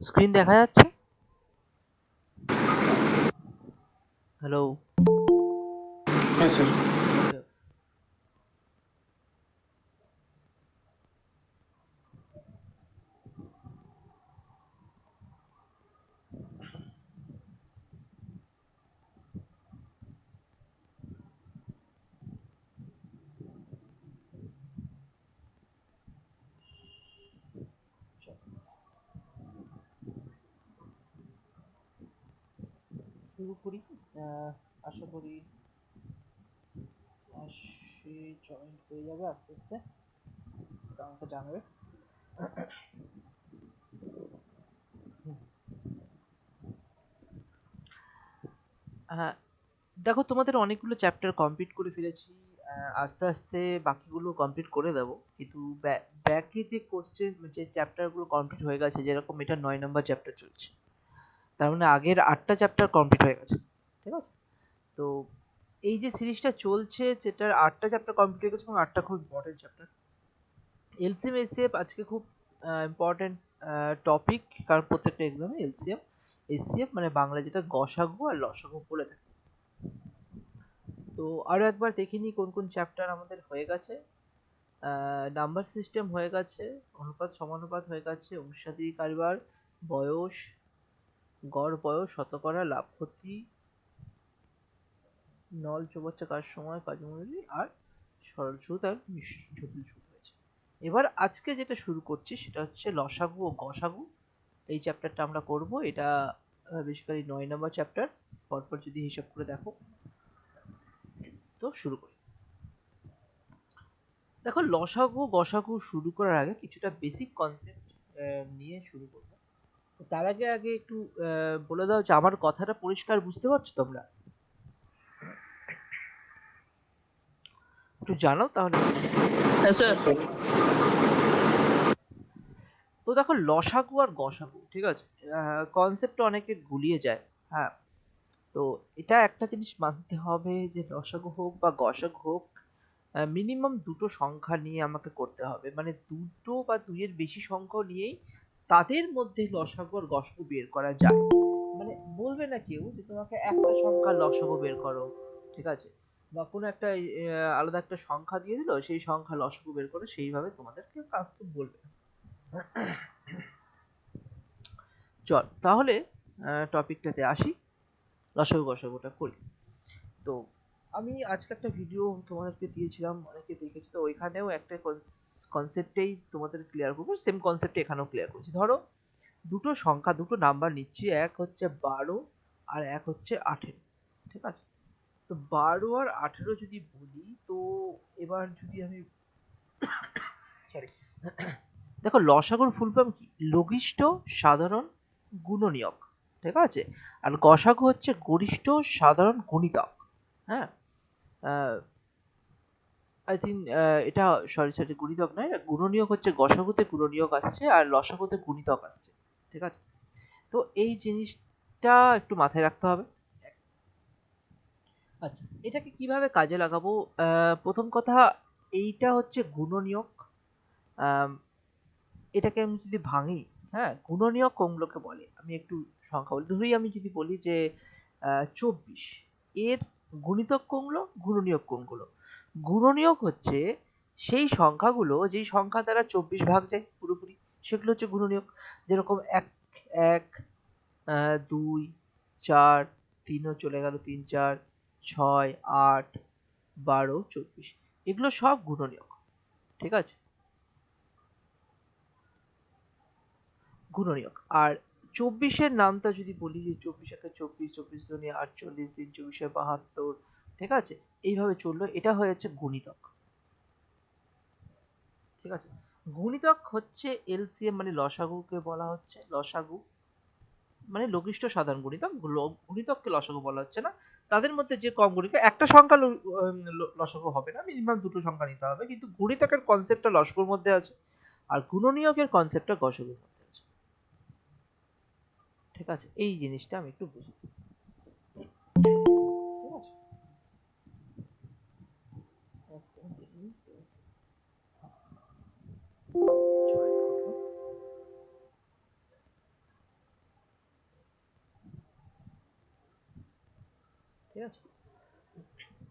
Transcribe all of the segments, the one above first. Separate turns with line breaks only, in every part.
Screen দেখা যাচ্ছে? Hello?
হ্যাঁ স্যার।
শুরু করি। আশা করি জয়েন্ট হয়ে যাবে আস্তে আস্তে, আমাকে জানাবে। হ্যাঁ, দেখো তোমাদের অনেকগুলো চ্যাপ্টার কমপ্লিট করে ফেলেছি। আস্তে আস্তে বাকিগুলো কমপ্লিট করে দেবো, কিন্তু ব্যাকে যে কোশ্চেন, যে চ্যাপ্টারগুলো কমপ্লিট হয়ে গেছে, যেরকম এটা 9 নম্বর চ্যাপ্টার চলছে, তার মানে আগের 8টা চ্যাপ্টার কমপ্লিট হয়ে গেছে। ঠিক আছে? তো এই যে সিরিজটা চলছে, যেটার 8টা চ্যাপ্টার কমপ্লিট হয়ে গেছে এবং 8টা খুব ইম্পর্টেন্ট চ্যাপ্টার। এলসিএম এসিএফ আজকে খুব ইম্পর্টেন্ট টপিক, কারণ প্রত্যেকটা এক্সামে এলসিএম এসিএফ মানে বাংলা যেটা গসাগু আর লসাগু বলে থাকে। তো আরো একবার দেখে নিই কোন কোন চ্যাপ্টার আমাদের হয়ে গেছে। নাম্বার সিস্টেম হয়ে গেছে, অনুপাত সমানুপাত হয়ে গেছে, অনুসারী কারবার, বয়স, গড় বয়স, শতকরা, লাভ ক্ষতি, নল চৌবাচ্চা কার সময়, কাজমূলী, আর সরল সুদ আর জটিল সুদ হয়েছে। এবার আজকে যেটা শুরু করছি সেটা হচ্ছে লসাগু ও গসাগু। এই চ্যাপ্টারটা আমরা করব। এটা বেসিক্যালি 9 নম্বর চ্যাপ্টার। পরপর যদি হিসাব করে দেখো, তো শুরু করি। দেখো, লসাগু গসাগু শুরু করার আগে কিছুটা বেসিক কনসেপ্ট নিয়ে শুরু করব। তার আগে আগে একটু বলে দাও যে আমার কথাটা পরিষ্কার বুঝতে পারছো তোমরা? একটু জানাও তাহলে।
হ্যাঁ স্যার।
তো দেখো, লসাগু আর গসাগু, ঠিক আছে, কনসেপ্টটা অনেকে গুলিয়ে যায়। হ্যাঁ, তো এটা একটা জিনিস মানতে হবে যে লসাগু হোক বা গসাগু হোক, মিনিমাম দুটো সংখ্যা নিয়ে আমাকে করতে হবে, মানে দুটো বা দুইয়ের বেশি সংখ্যা নিয়েই তাদের মধ্যে লসাগু আর গসাগু বের করা যায়। মানে বলবে না কেউ যে তোমাকে একটা সংখ্যা লসাগু বের করো, ঠিক আছে, বা কোনো একটা আলাদা একটা সংখ্যা দিয়ে দিল, সেই সংখ্যা লসাগু বের করো, সেইভাবে তোমাদেরকে কাজ বলবে না। চল তাহলে টপিকটাতে আসি, লসাগু গসাগুটা করি। তো আমি আজকে একটা ভিডিও তোমাদেরকে দিয়েছিলাম, অনেকে দেখেছি, তো ওইখানেও একটা কনসেপ্টেই তোমাদের ক্লিয়ার করবো, সেম কনসেপ্টে এখানেও ক্লিয়ার করছি। ধরো দুটো সংখ্যা, দুটো নাম্বার নিচ্ছি, এক হচ্ছে 12 আর এক হচ্ছে 18। ঠিক আছে? তো 12 আর 18 যদি বলি, তো এবার যদি আমি সরি, দেখো লসাগুর ফুল ফর্ম কি? লঘিষ্ঠ সাধারণ গুণনীয়ক। ঠিক আছে? আর গসাগু হচ্ছে গরিষ্ঠ সাধারণ গুণিতক। হ্যাঁ, আই থিঙ্ক এটা, সরি সরি, গুণিতক নয়, গুণনীয়ক হচ্ছে গসাগুতে গুণনীয়ক আসছে আর লসাগুতে গুণিতক আসছে। ঠিক আছে? তো এই জিনিসটা একটু মাথায় রাখতে হবে। আচ্ছা, এটাকে কিভাবে কাজে লাগাবো? প্রথম কথা, এইটা হচ্ছে গুণনীয়ক। আম, এটাকে আমি যদি ভাঙি, হ্যাঁ, গুণনীয়ক কোনগুলোকে বলে আমি একটু সংখ্যা বলি। ধরি আমি যদি বলি যে 24, এর গুণিতক কোনগুলো, গুণনীয়ক কোনগুলো? গুণনীয়ক হচ্ছে সেই সংখ্যাগুলো যেই সংখ্যা দ্বারা 24 ভাগ যায় পুরোপুরি, সেগুলো হচ্ছে গুণনীয়ক। যেরকম এক, এক, 2, 4, 3ও চলে গেল, 3 4, 6, 8, 12, 24, এগুলো সব গুণনীয়ক। ঠিক আছে? গুণনীয়ক। আর 24-এর নামটা যদি বলি, যে 24 একে 24, 24 দুগুণে 48, 3 24 72, ঠিক আছে, এইভাবে চললো, এটা হয়েছে গুণিতক। ঠিক আছে? গুণিতক হচ্ছে এলসিএম, মানে লসাগুকে বলা হচ্ছে লসাগু, মানে লঘিষ্ঠ সাধারণ গুণিতক। গুণিতককে লসাগু বলা হচ্ছে না। তাদের মধ্যে যে কম গুণিতক, একটা সংখ্যা লসাগু হবে না, মিনিমাম দুটো সংখ্যা নিতে হবে, কিন্তু গুণিতকের কনসেপ্টটা লসাগুর মধ্যে আছে আর গুণনীয়কের কনসেপ্টটা গসাগুর মধ্যে আছে। ঠিক আছে? এই জিনিসটা আমি একটু বুঝি। ঠিক আছে? এক সেকেন্ড দেখি। জয়েন হলো। ঠিক আছে।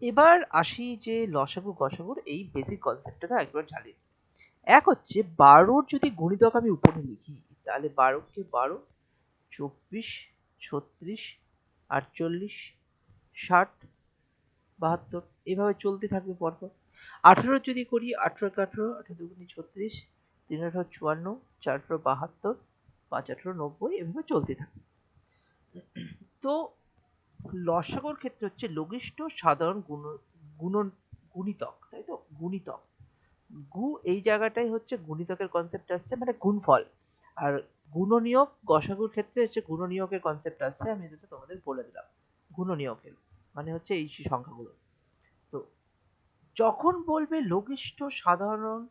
এবার আসি যে লসাগু গসাগুর এই বেসিক কনসেপ্টটা একবার ঝালিয়ে। এক হচ্ছে 12 যদি গুণিতক আমি উপরে লিখি, তাহলে 12 কে 12, 24, 36, 48, 60, 72 এভাবে চলতে থাকবে পরপর। 18 যদি করি, 18 কে 18, 18 দুগুণে 36, 3 18 54, 4 18 72, 5 18 90 এভাবে চলতে থাকে। তো লসাগুর ক্ষেত্রে হচ্ছে লঘিষ্ঠ সাধারণ গুণিতক, তাই তো? গুণিতক এই জায়গাটাই হচ্ছে গুণিতকের কনসেপ্ট আসছে, মানে গুণফল। আর গুণনীয়ক গসাগুর ক্ষেত্রে হচ্ছে গুণনীয়কের কনসেপ্ট আসছে, আমি এটা তোমাদের বলে দিলাম। গুণনীয়কের মানে হচ্ছে এই সংখ্যাগুলো। তো যখন বলবে লঘিষ্ঠ সাধারণ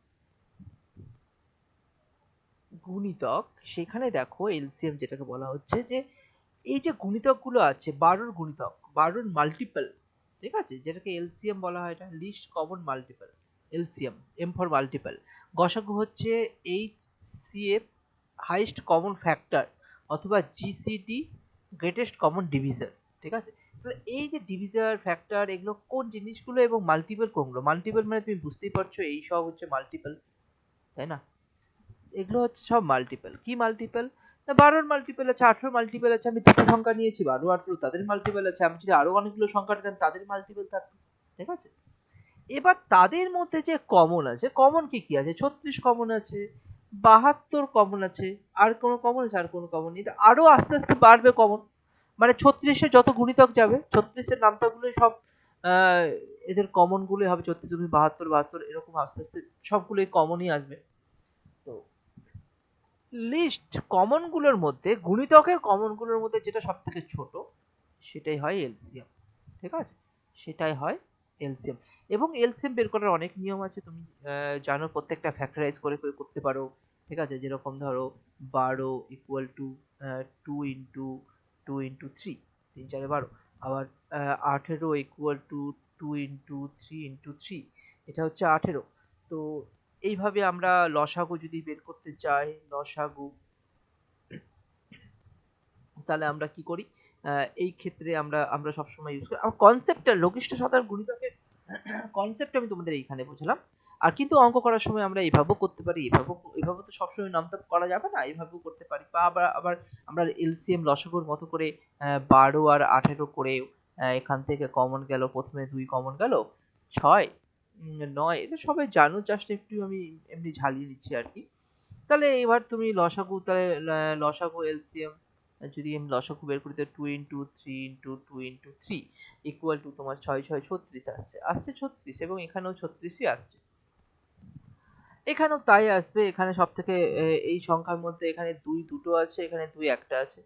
গুণিতক, সেখানে দেখো এলসিএম যেটাকে বলা হচ্ছে, যে এই যে গুণিতক গুলো আছে 12 গুণিতক, 12 মাল্টিপল, ঠিক আছে, যেটাকে এলসিএম বলা হয়, এটা least common multiple, LCM, M for multiple. গসাগু হচ্ছে এইচসিএফ, হাইস্ট কমন ফ্যাক্টর, অথবা জিসিডি, গ্রেটেস্ট কমন ডিভিজর। ঠিক আছে, তাহলে এই যে ডিভিজর ফ্যাক্টর এগুলো কোন জিনিসগুলো এবং মাল্টিপল কোনগুলো? মাল্টিপল মানে তুমি বুঝতেই পারছো এই সব হচ্ছে মাল্টিপল, তাই না? এগুলো হচ্ছে সব মাল্টিপল। কি মাল্টিপল? না 12 মাল্টিপল আছে, 18 মাল্টিপল আছে, আমি দুটো সংখ্যা নিয়েছি 12 18, তাদের মাল্টিপল আছে, আমি যদি আরো অনেকগুলো সংখ্যা নিতাম তাদের মাল্টিপল থাকতো। ঠিক আছে, এবার তাদের মধ্যে যে কমন আছে, কমন কি কি আছে? 36 কমন আছে, 72 কমন আছে, আর কোনো কমন আছে? আর কোনো কমন নেই। আরো আস্তে আস্তে বাড়বে কমন, মানে 36 এ যত গুণিতক যাবে 36 এর নামতাগুলোই সব আহ, এদের কমন গুলোই হবে 36 72 72, এরকম আস্তে আস্তে সবগুলোই কমনই আসবে। তো লিস্ট কমন গুলোর মধ্যে, গুণিতকের কমন গুলোর মধ্যে যেটা সব থেকে ছোট, সেটাই হয় এলসিএম। ঠিক আছে, সেটাই হয় এলসিএম। এবং এলসিএম বের করার অনেক নিয়ম আছে, তুমি জানো, প্রত্যেকটা ফ্যাক্টরাইজ করে করে করতে পারো। ঠিক আছে, যেরকম ধরো 12 ইকুয়াল টু 2 ইন্টু 2 ইন্টু 3, 3 4 12। আবার 18 ইকুয়াল টু 2 ইন্টু 3 ইন্টু 3, এটা হচ্ছে 18। তো এইভাবে আমরা লসাগু যদি বের করতে চাই, লসাগু, তাহলে আমরা কি করি? এই ক্ষেত্রে আমরা আমরা সবসময় ইউজ করি আমার কনসেপ্টটা, লঘিষ্ঠ সাধারণ গুণিতকের কনসেপ্ট আমি তোমাদের এইখানে বোঝালাম। আর কিন্তু অঙ্ক করার সময় আমরা এইভাবেও করতে পারি, এভাবে তো সবসময় নামতাম করা যাবে না, এইভাবেও করতে পারি। বা আবার আবার আমরা এলসিএম লসাগুর মতো করে 12 আর 18 করে, এখান থেকে কমন গেল, প্রথমে 2 কমন গেল, 6, 9, এটা সবাই জানো, জাস্ট একটু আমি এমনি ঝালিয়ে দিচ্ছি আর কি। তাহলে এবার তুমি লসাগু, তাহলে লসাগু এলসিএম যদি আমি লসাগু বের করি, তাহলে 2 into 3 into 2 into 3 equal to তোমার 6 6 36 আসছে, 36, এবং এখানেও 36ই আসছে, এখানেও তাই আসবে। এখানে সব থেকে এই সংখ্যার মধ্যে এখানে 2 দুটো আছে, এখানে 2 একটা আছে,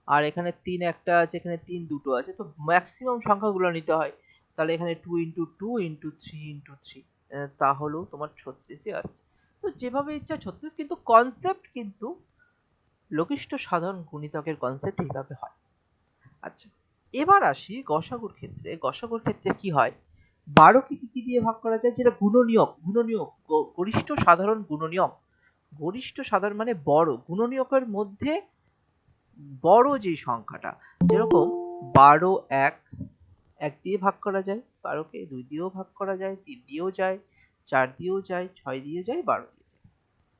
আর এখানে 3 একটা আছে, এখানে 3 দুটো আছে, তো ম্যাক্সিমাম সংখ্যাগুলো নিতে হয়। তাহলে এখানে 2 ইন্টু 2 ইন্টু 3 ইন্টু 3, তাহলেও তোমার 36ই আসছে। তো যেভাবে ইচ্ছা 36, কিন্তু কনসেপ্ট কিন্তু লঘিষ্ঠ সাধারণ গুণিতকের কনসেপ্ট এইভাবে হয়। আচ্ছা, এবার আসি গসাগুর ক্ষেত্রে। গসাগুর ক্ষেত্রে কি হয়? 12 কে কি দিয়ে ভাগ করা যায়? যেটা গুণনীয়ক, গরিষ্ঠ সাধারণ গুণনীয়ক। গরিষ্ঠ সাধারণ মানে বড়, গুণনীয়কের মধ্যে বড় যে সংখ্যাটা, যেরকম 12 এক, 1 দিয়ে ভাগ করা যায়, 12 কে 2 দিয়েও ভাগ করা যায়, 3 দিয়েও যায়, 4 দিয়েও যায়, 6 দিয়ে যায়, 12 দিয়ে যায়।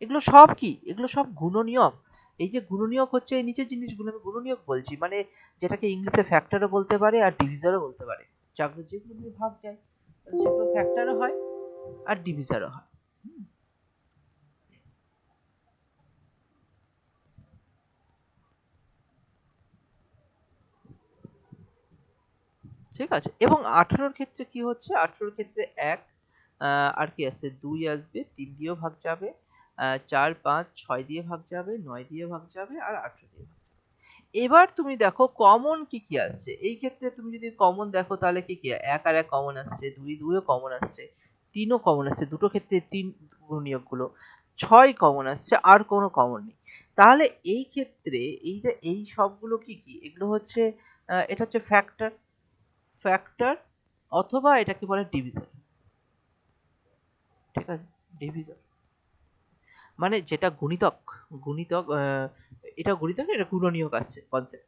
এগুলো সব কি? এগুলো সব গুণনীয়ক। এই যে গুণনীয়ক হচ্ছে এই নিচের জিনিসগুলো আমি গুণনীয়ক বলছি, মানে যেটাকে ইংলিশে ফ্যাক্টরও বলতে পারে আর ডিভিজরও বলতে পারে। যেগুলো দিয়ে ভাগ যায় সেগুলো ফ্যাক্টরও হয় আর ডিভিজরও হয়। ঠিক আছে, এবং 18 ক্ষেত্রে কি হচ্ছে? 18 ক্ষেত্রে 1, আর কি আসছে? 2 আসবে, 3 দিয়েও ভাগ যাবে, 4 5 6 দিয়ে ভাগ যাবে, 9 দিয়ে ভাগ যাবে, আর 18 দিয়ে ভাগ যাবে। এবার তুমি দেখো কমন কি কি আসছে। এই ক্ষেত্রে তুমি যদি কমন দেখো, তাহলে কি কি? 1 আর 1 কমন আসছে, 2 2 ও কমন আসছে, 3 ও কমন আসছে, দুটো ক্ষেত্রে 3 গুণনীয়ক গুলো, 6 কমন আসছে, আর কোনো কমন নেই। তাহলে এই ক্ষেত্রে এই যে এই সবগুলো কি কি? এগুলো হচ্ছে এটা হচ্ছে ফ্যাক্টর, ফ্যাক্টর, অথবা এটাকে বলে ডিভিজর। ঠিক আছে, ডিভিজর মানে যেটা গুণিতক, গুণিতক এটা গুণিতক, এটা গুণনীয়ক আসছে কনসেপ্ট।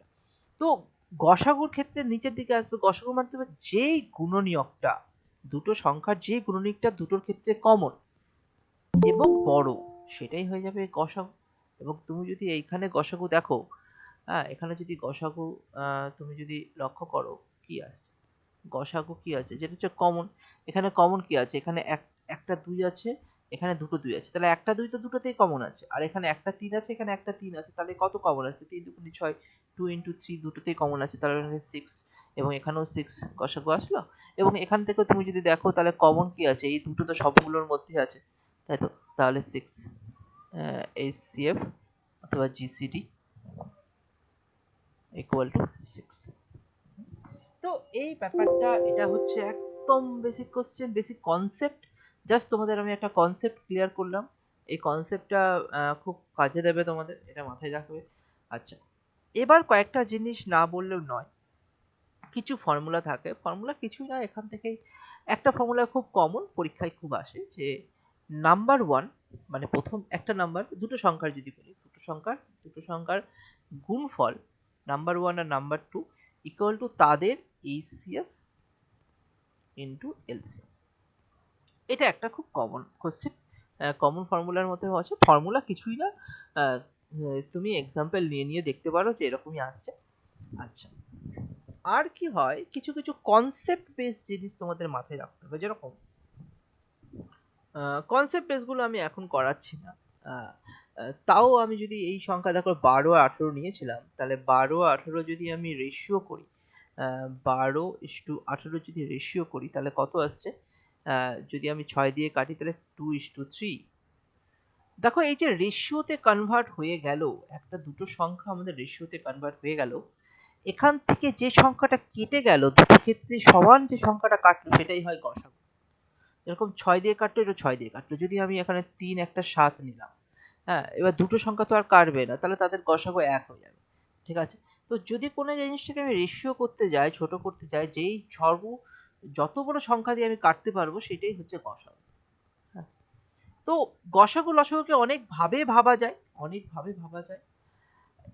তো গসাগুর ক্ষেত্রে নিচের দিকে আসবে। গসাগুর মাধ্যমে যেই গুণনীয়কটা, দুটো সংখ্যার যে গুণনীয়কটা দুটোর ক্ষেত্রে কমন এবং বড়, সেটাই হয়ে যাবে গসাগু। এবং তুমি যদি এইখানে গসাগু দেখো, হ্যাঁ, এখানে যদি গসাগু তুমি যদি লক্ষ্য করো কি আসছে, গসাগু কি আছে, যেটা হচ্ছে কমন। এখানে কমন কি আছে, এখানে একটা দুই আছে, এখানে দুটো দুই আছে, তাহলে একটা দুই তো দুটোতেই কমন আছে। আর এখানে একটা তিন আছে, এখানে একটা তিন আছে, তাহলে কত কমন আছে, তিন দুগুণে ছয়, টু ইন্টু থ্রি, দুটোতেই কমন আছে, তাহলে সিক্স। এবং এখানেও সিক্স গসাগু আসলো। এবং এখান থেকে তুমি যদি দেখো তাহলে কমন কি আছে, এই দুটো তো সবগুলোর মধ্যে আছে, তাই তো, তাহলে সিক্স, HCF অথবা GCD ইকুয়াল টু সিক্স। তো এই ব্যাপারটা, এটা হচ্ছে একদম basic question, basic concept. Just তোমাদের আমি একটা কনসেপ্ট ক্লিয়ার করলাম। এই কনসেপ্টটা খুব কাজে দেবে তোমাদের, এটা মাথায় রাখবে। আচ্ছা, এবার কয়েকটা জিনিস না বললেও নয়, কিছু ফর্মুলা থাকে, ফর্মুলা কিছুই না, এখান থেকেই একটা ফর্মুলা খুব কমন, পরীক্ষায় খুব আসে, যে নাম্বার ওয়ান, মানে প্রথম একটা নাম্বার, দুটো সংখ্যার যদি বলি, দুটো সংখ্যার গুণফল, নাম্বার ওয়ান আর নাম্বার টু ইকুয়াল টু তাদের HCF ইন্টু LCM। এটা একটা খুব কমন কোশ্চেন, কমন ফর্মুলার মধ্যে আছে। ফর্মুলা কিছুই না, তুমি এক্সাম্পল নিয়ে নিয়ে দেখতে পারো যে এরকমই আসছে। আচ্ছা, আর কি হয়, কিছু কিছু কনসেপ্ট বেস জিনিস তোমাদের মাথায় রাখতে হবে, যেরকম কনসেপ্ট বেস গুলো আমি এখন করাচ্ছি না। আহ, তাও আমি যদি এই সংখ্যা দেখো 12 আর 18 নিয়েছিলাম, তাহলে 12 18 যদি আমি রেশিও করি, 12:18 যদি রেশিও করি, তাহলে কত আসছে, যদি আমি 6 দিয়ে কাটি, তাহলে 2:3। দেখো এই যে রেশিওতে কনভার্ট হয়ে গেল, একটা দুটো সংখ্যা আমাদের রেশিওতে কনভার্ট হয়ে গেল, এখান থেকে যে সংখ্যাটা কেটে গেল, দুটো ক্ষেত্রে সমান যে সংখ্যাটা কাটলো, সেটাই হয় গসাগু। যেরকম 6 দিয়ে কাটলো, এটা 6 দিয়ে কাটলো, যদি আমি এখানে 3 একটা 7 নিলাম, হ্যাঁ, এবার দুটো সংখ্যা তো আর কাটবে না, তাহলে তাদের গসাগু এক হয়ে যাবে। ঠিক আছে? তো যদি কোনো জিনিসটাকে আমি রেশিও করতে যাই, ছোট করতে যাই, যেই যত বড় সংখ্যা দিয়ে আমি কাটতে পারবো, সেটাই হচ্ছে গসাগু। হ্যাঁ, তো গসাগু লসাগুকে অনেক ভাবে ভাবা যায়, অনেক ভাবে ভাবা যায়।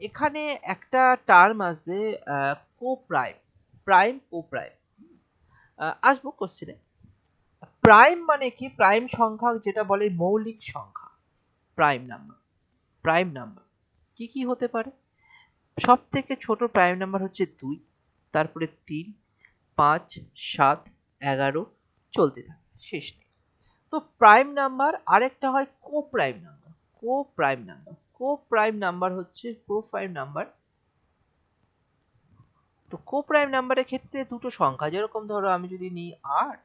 এখানে একটা টার্ম আসবে, কোপ্রাইম, প্রাইম কোপ্রাইম, আসবো কোশ্চেনে। প্রাইম মানে কি, প্রাইম সংখ্যা যেটা বলে মৌলিক সংখ্যা, প্রাইম নাম্বার। প্রাইম নাম্বার কি কি হতে পারে, সব থেকে ছোট প্রাইম নাম্বার হচ্ছে 2, তারপরে 3, 5, 7, 11, চলতে থাকে, শেষ নেই। তো প্রাইম নাম্বার, আরেকটা হয় কো প্রাইম নাম্বার। কো প্রাইম নাম্বার, কো প্রাইম নাম্বার হচ্ছে কো প্রাইম নাম্বার। তো কো প্রাইম নাম্বারের ক্ষেত্রে দুটো সংখ্যা, যেরকম ধরো আমি যদি নিই 8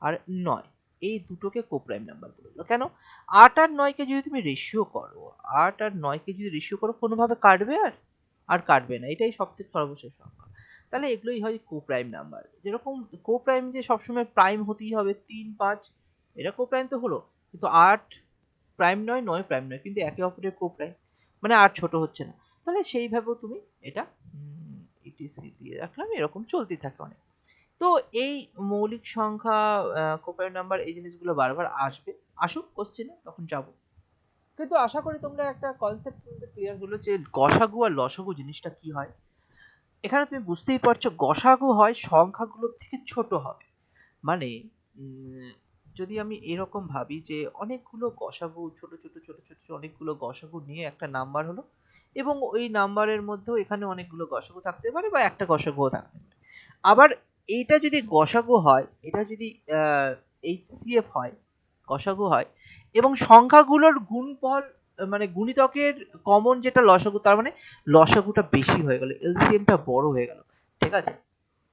আর 9, এই দুটোকে কো প্রাইম নাম্বার বললো। কেন, 8 আর 9 কে যদি তুমি রেশিও করো, 8 আর 9 কে যদি রেশিও করো, কোনোভাবে কাটবে আর আর কাটবে না, এটাই সবথেকে সর্বশেষ সংখ্যা। তাহলে এগুলোই হয় কো প্রাইম নাম্বার। যেরকম কো প্রাইম যে সবসময় প্রাইম হতেই হবে, 3 5, এটা কো প্রাইম তো হলো, কিন্তু 8 প্রাইম নয়, 9 প্রাইম নয়, কিন্তু একে অপরের কো প্রাইম, মানে 8 ছোট হচ্ছে না। তাহলে সেইভাবেও তুমি এটা ইটিসি দিয়ে রাখলাম, এরকম চলতেই থাকে অনেক। তো এই মৌলিক সংখ্যা, কোপ্রাইম নাম্বার, এই জিনিসগুলো বারবার আসবে, আসুক কোশ্চেনে, তখন যাব। কিন্তু আশা করি তোমরা একটা কনসেপ্ট ক্লিয়ার হলো যে গসাগু আর লসাগু জিনিসটা কি হয়। এখানে তুমি বুঝতেই পারছো, গসাগু হয় সংখ্যাগুলোর থেকে ছোট হবে। মানে উম, যদি আমি এরকম ভাবি যে অনেকগুলো গসাগু, ছোট ছোট ছোট ছোট ছোট অনেকগুলো গসাগু নিয়ে একটা নাম্বার হলো, এবং ওই নাম্বারের মধ্যেও এখানে অনেকগুলো গসাগু থাকতে পারে, বা একটা গসাগুও থাকতে পারে। আবার এইটা যদি গসাগু হয়, এটা যদি HCF হয়, গসাগু হয়, এবং সংখ্যাগুলোর গুণফল, মানে গুণিতকের কমন যেটা লসাগু, তার মানে লসাগুটা বেশি হয়ে গেল, এলসিএমটা বড় হয়ে গেল। ঠিক আছে?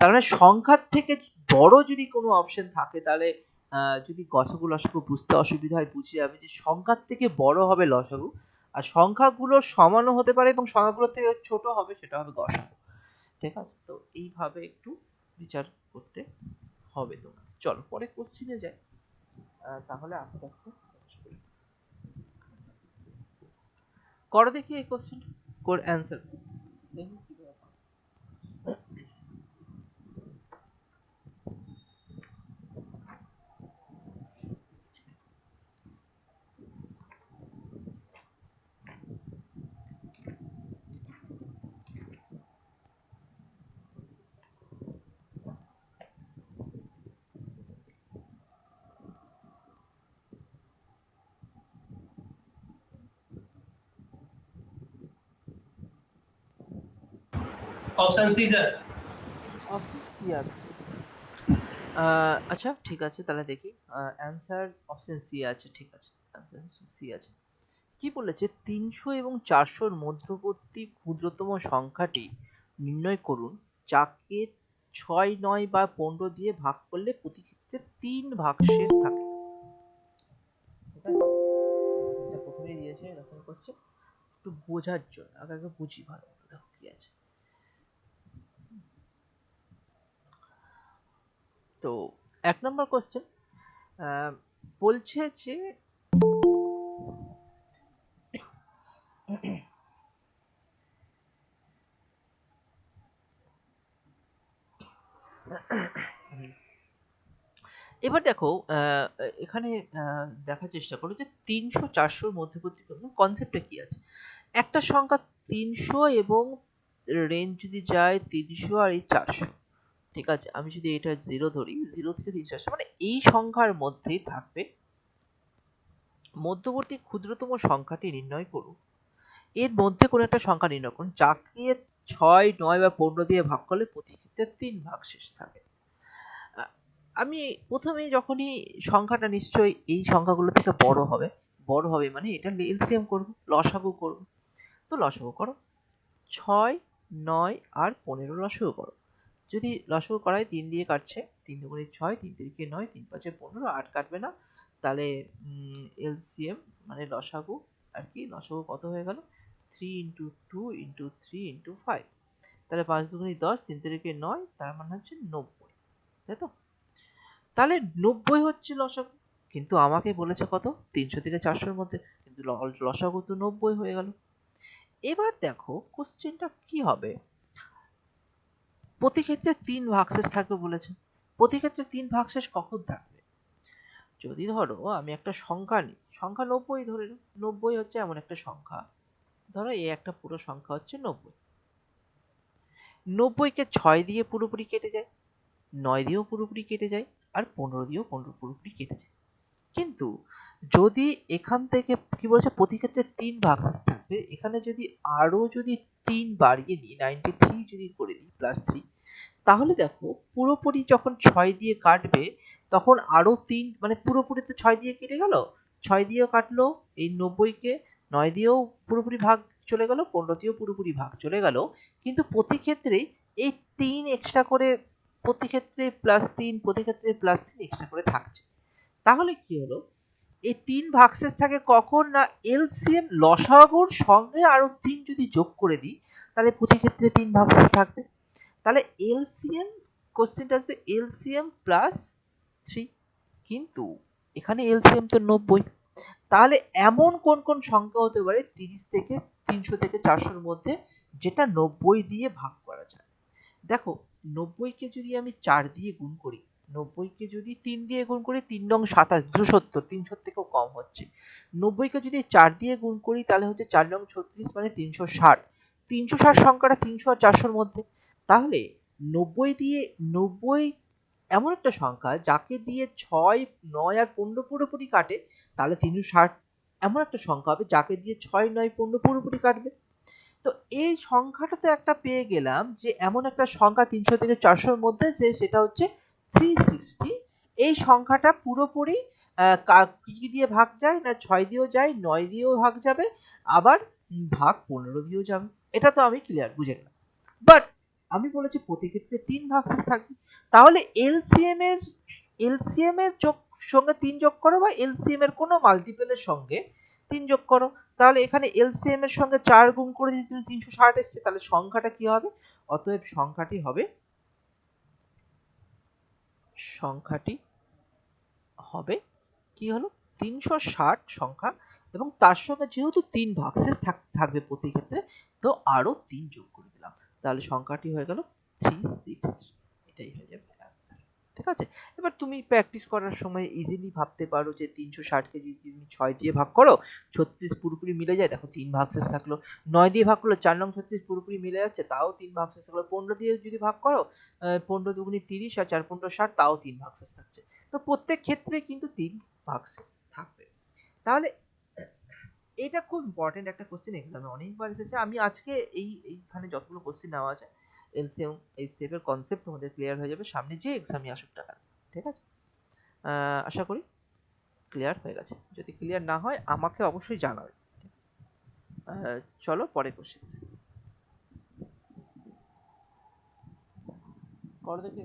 তার মানে সংখ্যার থেকে বড় যদি কোনো অপশন থাকে, তাহলে যদি গসাগু লসাগু বুঝতে অসুবিধা হয়, বুঝে যাবে যে সংখ্যার থেকে বড় হবে লসাগু, আর সংখ্যাগুলো সমানও হতে পারে এবং সংখ্যাগুলোর থেকে ছোট হবে, সেটা হবে গসাগু। ঠিক আছে? তো এইভাবে একটু বিচার করতে হবে তোমার। চলো পরে কোশ্চেনে যাই, তাহলে আস্তে আস্তে করো দেখি এই কোশ্চেন, কোর অ্যান্সার দেখি কিভাবে পারো।
Option C sir.
Option C আসছে। আচ্ছা ঠিক আছে, তাহলে দেখি। অ্যান্সার অপশন সি আছে, ঠিক আছে, অ্যান্সার সি আছে। কি বলেছে, 300 এবং 400 মধ্যবর্তী ক্ষুদ্রতম সংখ্যাটি নির্ণয় করুন, যাকে 6, 9 বা 15 দিয়ে ভাগ করলে প্রতি ক্ষেত্রে 3 ভাগশেষ থাকে। ঠিক আছে, কোশ্চেনটা প্রথমেই দিয়েছে এরকম করছে, একটু বোঝার জন্য আগে আগে বুঝি ভালো মতো। দেখো কি আছে। তো 1 নম্বর কোশ্চেন বলছে যে এবার দেখো, এখানে দেখার চেষ্টা করো যে 300 400 মধ্যবর্তী কনসেপ্টটা কি আছে। একটা সংখ্যা 300 এবং রেঞ্জ যদি যায় 300 আর এই 400, ঠিক আছে, আমি যদি এটা 0 ধরি, 0 থেকে 300 মানে এই সংখ্যার মধ্যেই থাকবে। মধ্যবর্তী ক্ষুদ্রতম সংখ্যাটি নির্ণয় করুন, এর মধ্যে কোনো একটা সংখ্যা নির্ণয় করুন, যাকে 6, 9 বা 15 দিয়ে ভাগ করলে প্রতি ক্ষেত্রে 3 ভাগশেষ থাকে। আমি প্রথমেই যখনই সংখ্যাটা নিশ্চয়ই এই সংখ্যাগুলো থেকে বড় হবে মানে এটা এলসিএম করব, লসাগু করব। তো লসাগু করো, 6, 9 আর 15 লসাগু করো। যদি লসাগু করায় 3 দিয়ে কাটছে, 3 দুগুণে 6, 3 তিরিকে 9, 3 পাঁচে 15, 8 কাটবে না, তাহলে এলসিএম মানে লসাগু আর কি, লসাগু কত হয়ে গেল, 3 ইন্টু 2 ইন্টু 3 ইন্টু 5, তাহলে 5 দুগুণে 10, 3 তিরিকে 9, তার মানে হচ্ছে 90, তাই তো? তাহলে 90 হচ্ছে লসাগু, কিন্তু আমাকে বলেছে কত, 300 থেকে 400 মধ্যে, কিন্তু লসাগু তো 90 হয়ে গেল। এবার দেখো কোশ্চেনটা কি হবে, প্রতি ক্ষেত্রে 3 ভাগশেষ থাকবে বলেছে। প্রতি ক্ষেত্রে 3 ভাগশেষ কখন থাকবে, যদি ধরো আমি একটা সংখ্যা নিই, সংখ্যা 90 ধরে নিই, 90 হচ্ছে এমন একটা সংখ্যা, ধরো এই একটা পুরো সংখ্যা হচ্ছে 90, 90 কে 6 দিয়ে পুরোপুরি কেটে যায়, 9 দিয়েও পুরোপুরি কেটে যায়, আর 15 দিয়েও পুরোপুরি কেটে যায়। কিন্তু যদি এখান থেকে কি বলছে, প্রতি ক্ষেত্রে 3 ভাগশেষ থাকবে, এখানে যদি আরো যদি 3 বাড়িয়ে নিই, 93 যদি করে দিই +3, তাহলে দেখো পুরোপুরি যখন 6 দিয়ে কাটবে তখন আরো 3, মানে পুরোপুরি তো 6 দিয়ে কেটে গেল, 6 দিয়েও কাটলো, এই 90 কে 9 দিয়েও পুরোপুরি ভাগ চলে গেল, 15 দিয়েও পুরোপুরি ভাগ চলে গেল, কিন্তু প্রতি ক্ষেত্রেই এই 3 এক্সট্রা করে, প্রতি ক্ষেত্রে +3, প্রতি ক্ষেত্রে +3 এক্সট্রা করে থাকছে। তাহলে কি হলো, এই 3 ভাগশেষ থাকে কখন না, এলসিএম লসাগুর সঙ্গে আরো 3 যদি যোগ করে দিই, তাহলে প্রতি ক্ষেত্রে 3 ভাগশেষ থাকবে। তাহলে এলসিএম, কোশ্চেনটা আসবে এলসিএম প্লাস 3, কিন্তু এখানে এলসিএম তো 90, তাহলে এমন কোন কোন সংখ্যা হতে পারে 30 থেকে 300 থেকে 400 এর মধ্যে যেটা 90 দিয়ে ভাগ করা যায়। দেখো 90 কে যদি আমি 4 দিয়ে গুণ করি, 90 কে যদি 3 দিয়ে গুণ করি, 3 নং 27, 270, 300 থেকেও কম হচ্ছে। 90 কে যদি 4 দিয়ে গুণ করি তাহলে হচ্ছে 4 নং 36 মানে 360, 360 সংখ্যাটা 300 আর 400 মধ্যে। তাহলে 90 দিয়ে 90 এমন একটা সংখ্যা যাকে দিয়ে 6, 9 আর 15 পুরোপুরি কাটে, তাহলে 360 এমন একটা সংখ্যা হবে যাকে দিয়ে 6, 9, 15 পুরোপুরি কাটবে। তো এই সংখ্যাটা তো একটা পেয়ে গেলাম যে এমন একটা সংখ্যা 300 থেকে 400 এর মধ্যে, যে সেটা হচ্ছে 360। এই সংখ্যাটা পুরোপুরি কি দিয়ে ভাগ যায় না, 6 দিয়েও যায়, 9 দিয়েও ভাগ যাবে, আবার ভাগ 15 দিয়েও যাবে। এটা তো আমি ক্লিয়ার বুঝে গেলাম। বাট আমি বলেছি প্রতি ক্ষেত্রে 3 ভাগশেষ থাকবে, তাহলে এলসিএম এর সঙ্গে 3 যোগ করো, বা এলসিএম এর কোনো মাল্টিপলের সঙ্গে 3 যোগ করো। তাহলে এখানে এলসিএম এর সঙ্গে 4 গুণ করে যদি 360 এসছে, তাহলে সংখ্যাটা কি হবে, অতএব সংখ্যাটি হবে কি হলো, 360 সংখ্যা, এবং তার সঙ্গে যেহেতু 3 ভাগশেষ থাকবে প্রতি ক্ষেত্রে, তো আরো 3 যোগ করে দিলাম, তাহলে সংখ্যাটি হয়ে গেল 360। এটাই হয়ে যাবে অ্যান্সার। ঠিক আছে, এবার তুমি প্র্যাকটিস করার সময় ইজিলি ভাবতে পারো যে 360 কে যদি তুমি 6 দিয়ে ভাগ করো, 36 পুরোপুরি মিলে যায়, দেখো 3 ভাগশেষ থাকলো। 9 দিয়ে ভাগ করলে 4 নং 36 পুরোপুরি মিলে যাচ্ছে, তাও 3 ভাগশেষ থাকলো। 15 দিয়ে যদি ভাগ করো, 15 দুগুণে 30 আর 4 15 60, তাও 3 ভাগশেষ থাকছে। তো প্রত্যেক ক্ষেত্রে কিন্তু 3 ভাগশেষ থাকবে। তাহলে এটা খুব ইম্পর্টেন্ট একটা কোশ্চেন, এক্সামে অনেকবার এসেছে। আমি আজকে এইখানে যতগুলো কোশ্চেন নেওয়া আছে এলসিএম এইচসিএফ এর কনসেপ্ট তোমাদের ক্লিয়ার হয়ে যাবে সামনে যে এক্সামই আসুক না কেন। ঠিক আছে, আশা করি ক্লিয়ার হয়ে গেছে। যদি ক্লিয়ার না হয় আমাকে অবশ্যই জানাবে। চলো পরে কোশ্চেন করো দেখি।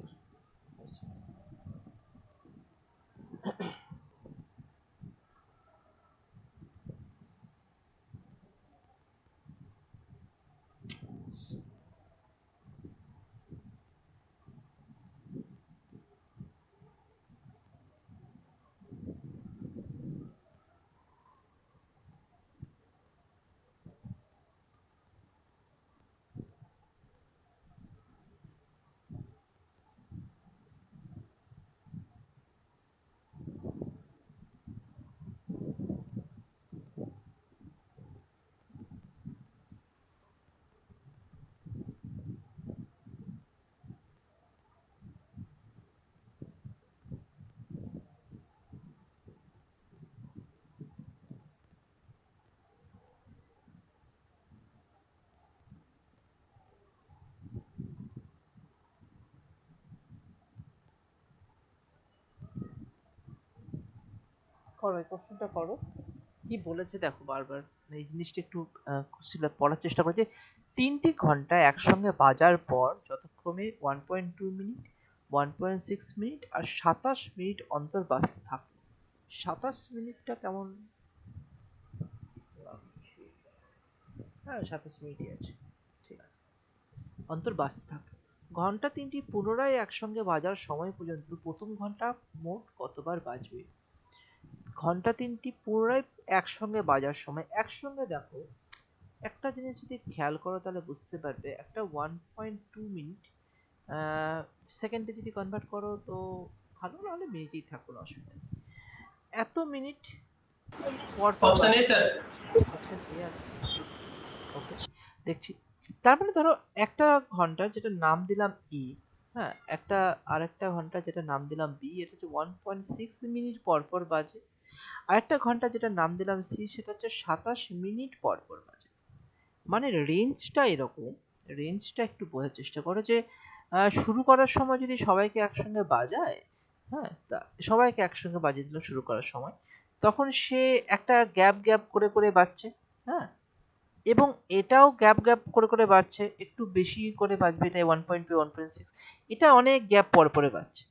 করো এই কোশ্চেনটা করো। কি বলেছে দেখো বারবার, এই জিনিসটা একটু পড়ার চেষ্টা করেছে। 3টি ঘন্টা একসঙ্গে বাজার পর যথাক্রমে 1.2 মিনিট, 1.6 মিনিট আর 27 মিনিট অন্তর বাজতে থাকলো। 27 মিনিটটা কেমন লাগছে? হ্যাঁ 27 মিনিটই আছে, ঠিক আছে। অন্তর বাজতে থাকলো। ঘন্টা 3টি পুনরায় একসঙ্গে বাজার সময় পর্যন্ত প্রথম ঘন্টা মোট কতবার বাজবে? ঘন্টা 3টি পুনরায় একসঙ্গে বাজার সময়, একসঙ্গে দেখো একটা জিনিস যদি খেয়াল করো তাহলে বুঝতে পারবে, একটা 1.2 মিনিট সেকেন্ডে যদি কনভার্ট করো তো ভালো, নাহলে মিনিটেই থাকো অসুবিধা নেই। এত মিনিট পর পর
ऑप्शन ए
বাজছে।
सर।
অপশন এ আসছে, ওকে দেখছি। তার মানে ধরো একটা ঘন্টার যেটা নাম দিলাম ই, হ্যাঁ একটা আরেকটা ঘন্টা যেটা নাম দিলাম বি, এটা হচ্ছে 1.6 মিনিট পর পর বাজে। আরেকটা ঘন্টা যেটা নাম দিলাম সি, সেটা হচ্ছে 27 মিনিট পর পর বাজে। মানে রেঞ্জটা এরকম, রেঞ্জটা একটু বোঝার চেষ্টা করো যে শুরু করার সময় যদি সবাইকে একসঙ্গে বাজায়, হ্যাঁ তা সবাইকে একসঙ্গে বাজিয়ে দিল শুরু করার সময়, তখন সে একটা গ্যাপ গ্যাপ করে করে বাজছে, হ্যাঁ এবং এটাও গ্যাপ গ্যাপ করে করে বাড়ছে, একটু বেশি করে বাজবে, এটা 1.2 1.6, এটা অনেক গ্যাপ পর পরে বাড়ছে,